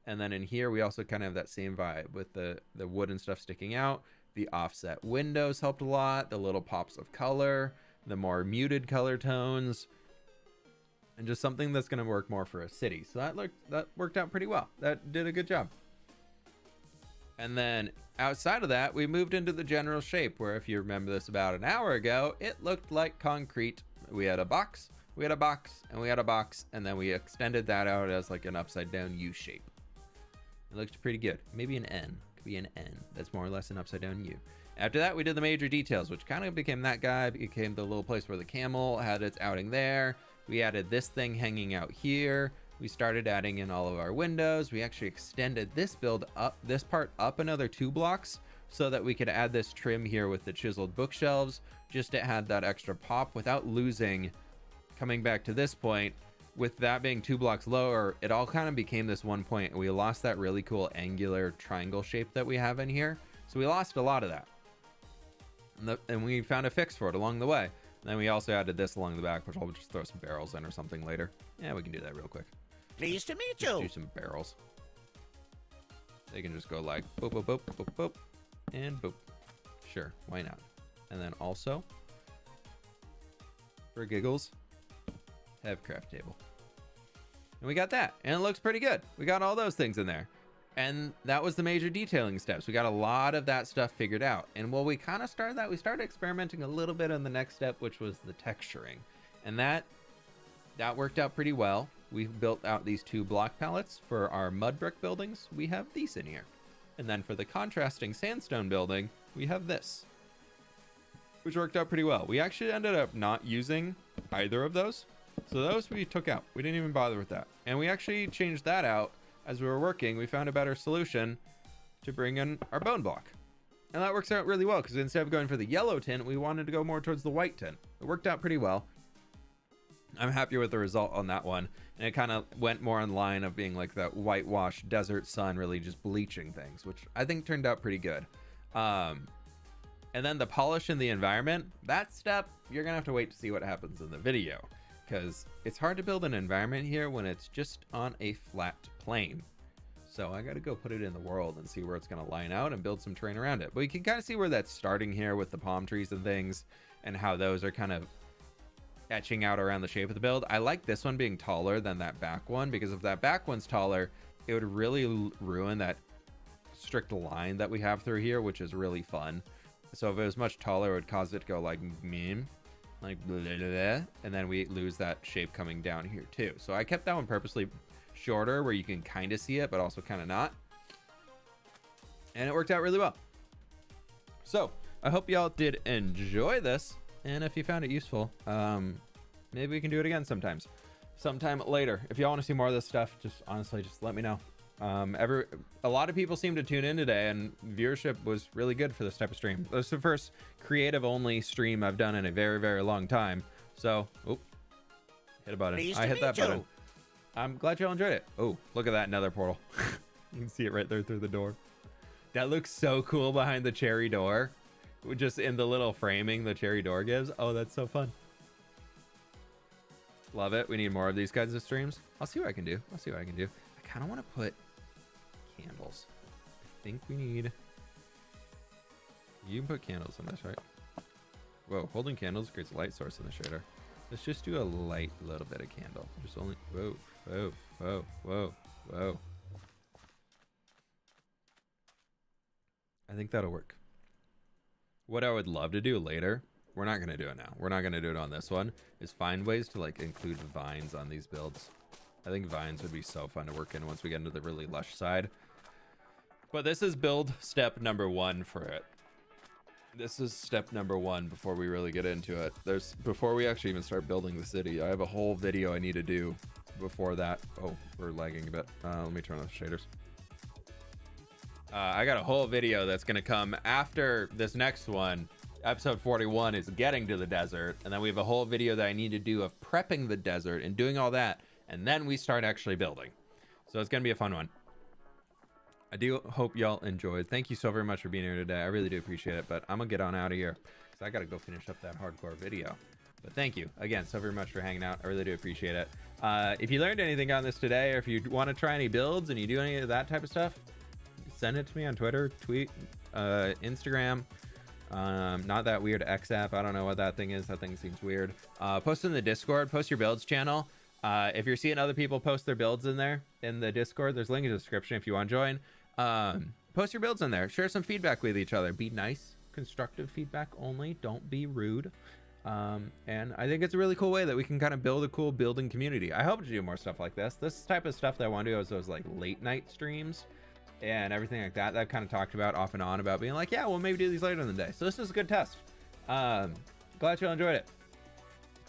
And then in here, we also kind of have that same vibe with the wood and stuff sticking out. The offset windows helped a lot. The little pops of color, the more muted color tones, and just something that's going to work more for a city. So that worked out pretty well. That did a good job. And then outside of that, we moved into the general shape where, if you remember this about an hour ago, it looked like concrete. We had a box, we had a box, and we had a box, and then we extended that out as like an upside down U shape. It looked pretty good. Maybe an N. Could be an N. That's more or less an upside down U. After that, we did the major details, which kind of became that guy. Became the little place where the camel had its outing there. We added this thing hanging out here. We started adding in all of our windows. We actually extended this build up, this part up another 2 blocks, so that we could add this trim here with the chiseled bookshelves, just to add that extra pop without losing. Coming back to this point, with that being 2 blocks lower, it all kind of became this one point. We lost that really cool angular triangle shape that we have in here. So we lost a lot of that. And we found a fix for it along the way. And then we also added this along the back, which I'll just throw some barrels in or something later. Yeah, we can do that real quick. Pleased to meet Just you. do some barrels. They can just go like boop, boop, boop, boop, boop, and boop. Sure, why not? And then also, for giggles, have craft table. And we got that, and it looks pretty good. We got all those things in there. And that was the major detailing steps. We got a lot of that stuff figured out. And while we kind of started that, we started experimenting a little bit on the next step, which was the texturing. And that worked out pretty well. We built out these 2 block palettes for our mud brick buildings. We have these in here. And then for the contrasting sandstone building, we have this, which worked out pretty well. We actually ended up not using either of those. So those we took out. We didn't even bother with that. And we actually changed that out as we were working. We found a better solution to bring in our bone block. And that works out really well, because instead of going for the yellow tint, we wanted to go more towards the white tint. It worked out pretty well. I'm happy with the result on that one. And it kind of went more in line of being like that whitewash desert sun, really just bleaching things, which I think turned out pretty good. And then the polish in the environment, that step, you're going to have to wait to see what happens in the video, because it's hard to build an environment here when it's just on a flat plane. So I got to go put it in the world and see where it's going to line out and build some terrain around it. But you can kind of see where that's starting here with the palm trees and things, and how those are kind of etching out around the shape of the build. I like this one being taller than that back one, because if that back one's taller, it would really ruin that strict line that we have through here, which is really fun. So if it was much taller, it would cause it to go like meme, like blah, blah, blah, and then we lose that shape coming down here too. So I kept that one purposely shorter, where you can kind of see it but also kind of not, and it worked out really well. So I hope y'all did enjoy this, and if you found it useful, maybe we can do it again sometime later. If y'all want to see more of this stuff, just honestly just let me know. A lot of people seem to tune in today, and viewership was really good for this type of stream. This is the first creative only stream I've done in a very, very long time. So, hit a button. I hit that button. I'm glad y'all enjoyed it. Oh, look at that nether portal. You can see it right there through the door. That looks so cool behind the cherry door. Just in the little framing the cherry door gives. Oh, that's so fun. Love it. We need more of these kinds of streams. I'll see what I can do. I kind of want to put candles. I think we need... You can put candles in this, right? Whoa, holding candles creates a light source in the shader. Let's just do a light little bit of candle. Just only... Whoa, whoa, whoa, whoa, whoa. I think that'll work. What I would love to do later, we're not going to do it now. We're not going to do it on this one, is find ways to like include vines on these builds. I think vines would be so fun to work in once we get into the really lush side. But this is build step number 1 for it. This is step number 1 before we really get into it. Before we actually even start building the city, I have a whole video I need to do before that. Oh, we're lagging a bit. Let me turn off the shaders. I got a whole video that's going to come after this next one. Episode 41 is getting to the desert, and then we have a whole video that I need to do of prepping the desert and doing all that, and then we start actually building. So it's going to be a fun one. I do hope y'all enjoyed. Thank you so very much for being here today. I really do appreciate it, but I'm going to get on out of here because I got to go finish up that hardcore video. But thank you again so very much for hanging out. I really do appreciate it. If you learned anything on this today, or if you want to try any builds and you do any of that type of stuff, send it to me on Twitter, tweet, Instagram. Not that weird X app. I don't know what that thing is. That thing seems weird. Post in the Discord. Post your builds channel. If you're seeing other people post their builds in there in the Discord, there's a link in the description if you want to join. Post your builds in there. Share some feedback with each other. Be nice. Constructive feedback only. Don't be rude. And I think it's a really cool way that we can kind of build a cool building community. I hope to do more stuff like this. This type of stuff that I want to do is those like late night streams and everything like that. That I've kind of talked about off and on about being like, yeah, we'll maybe do these later in the day. So this is a good test. Glad you all enjoyed it.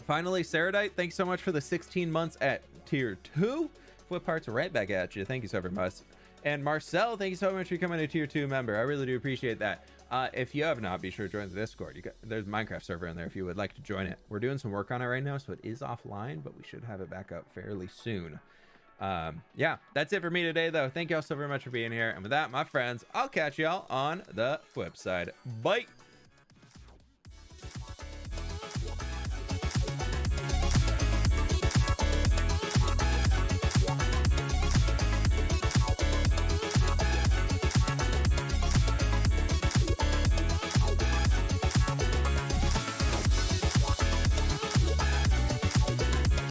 Finally, Saradite, thanks so much for the 16 months at tier 2. Flip hearts right back at you. Thank you so very much. And Marcel, thank you so much for becoming a tier 2 member. I really do appreciate that. If you have not, be sure to join the Discord. There's a Minecraft server in there if you would like to join it. We're doing some work on it right now, so it is offline, but we should have it back up fairly soon. Yeah, that's it for me today, though. Thank you all so very much for being here. And with that, my friends, I'll catch y'all on the flip side. Bye.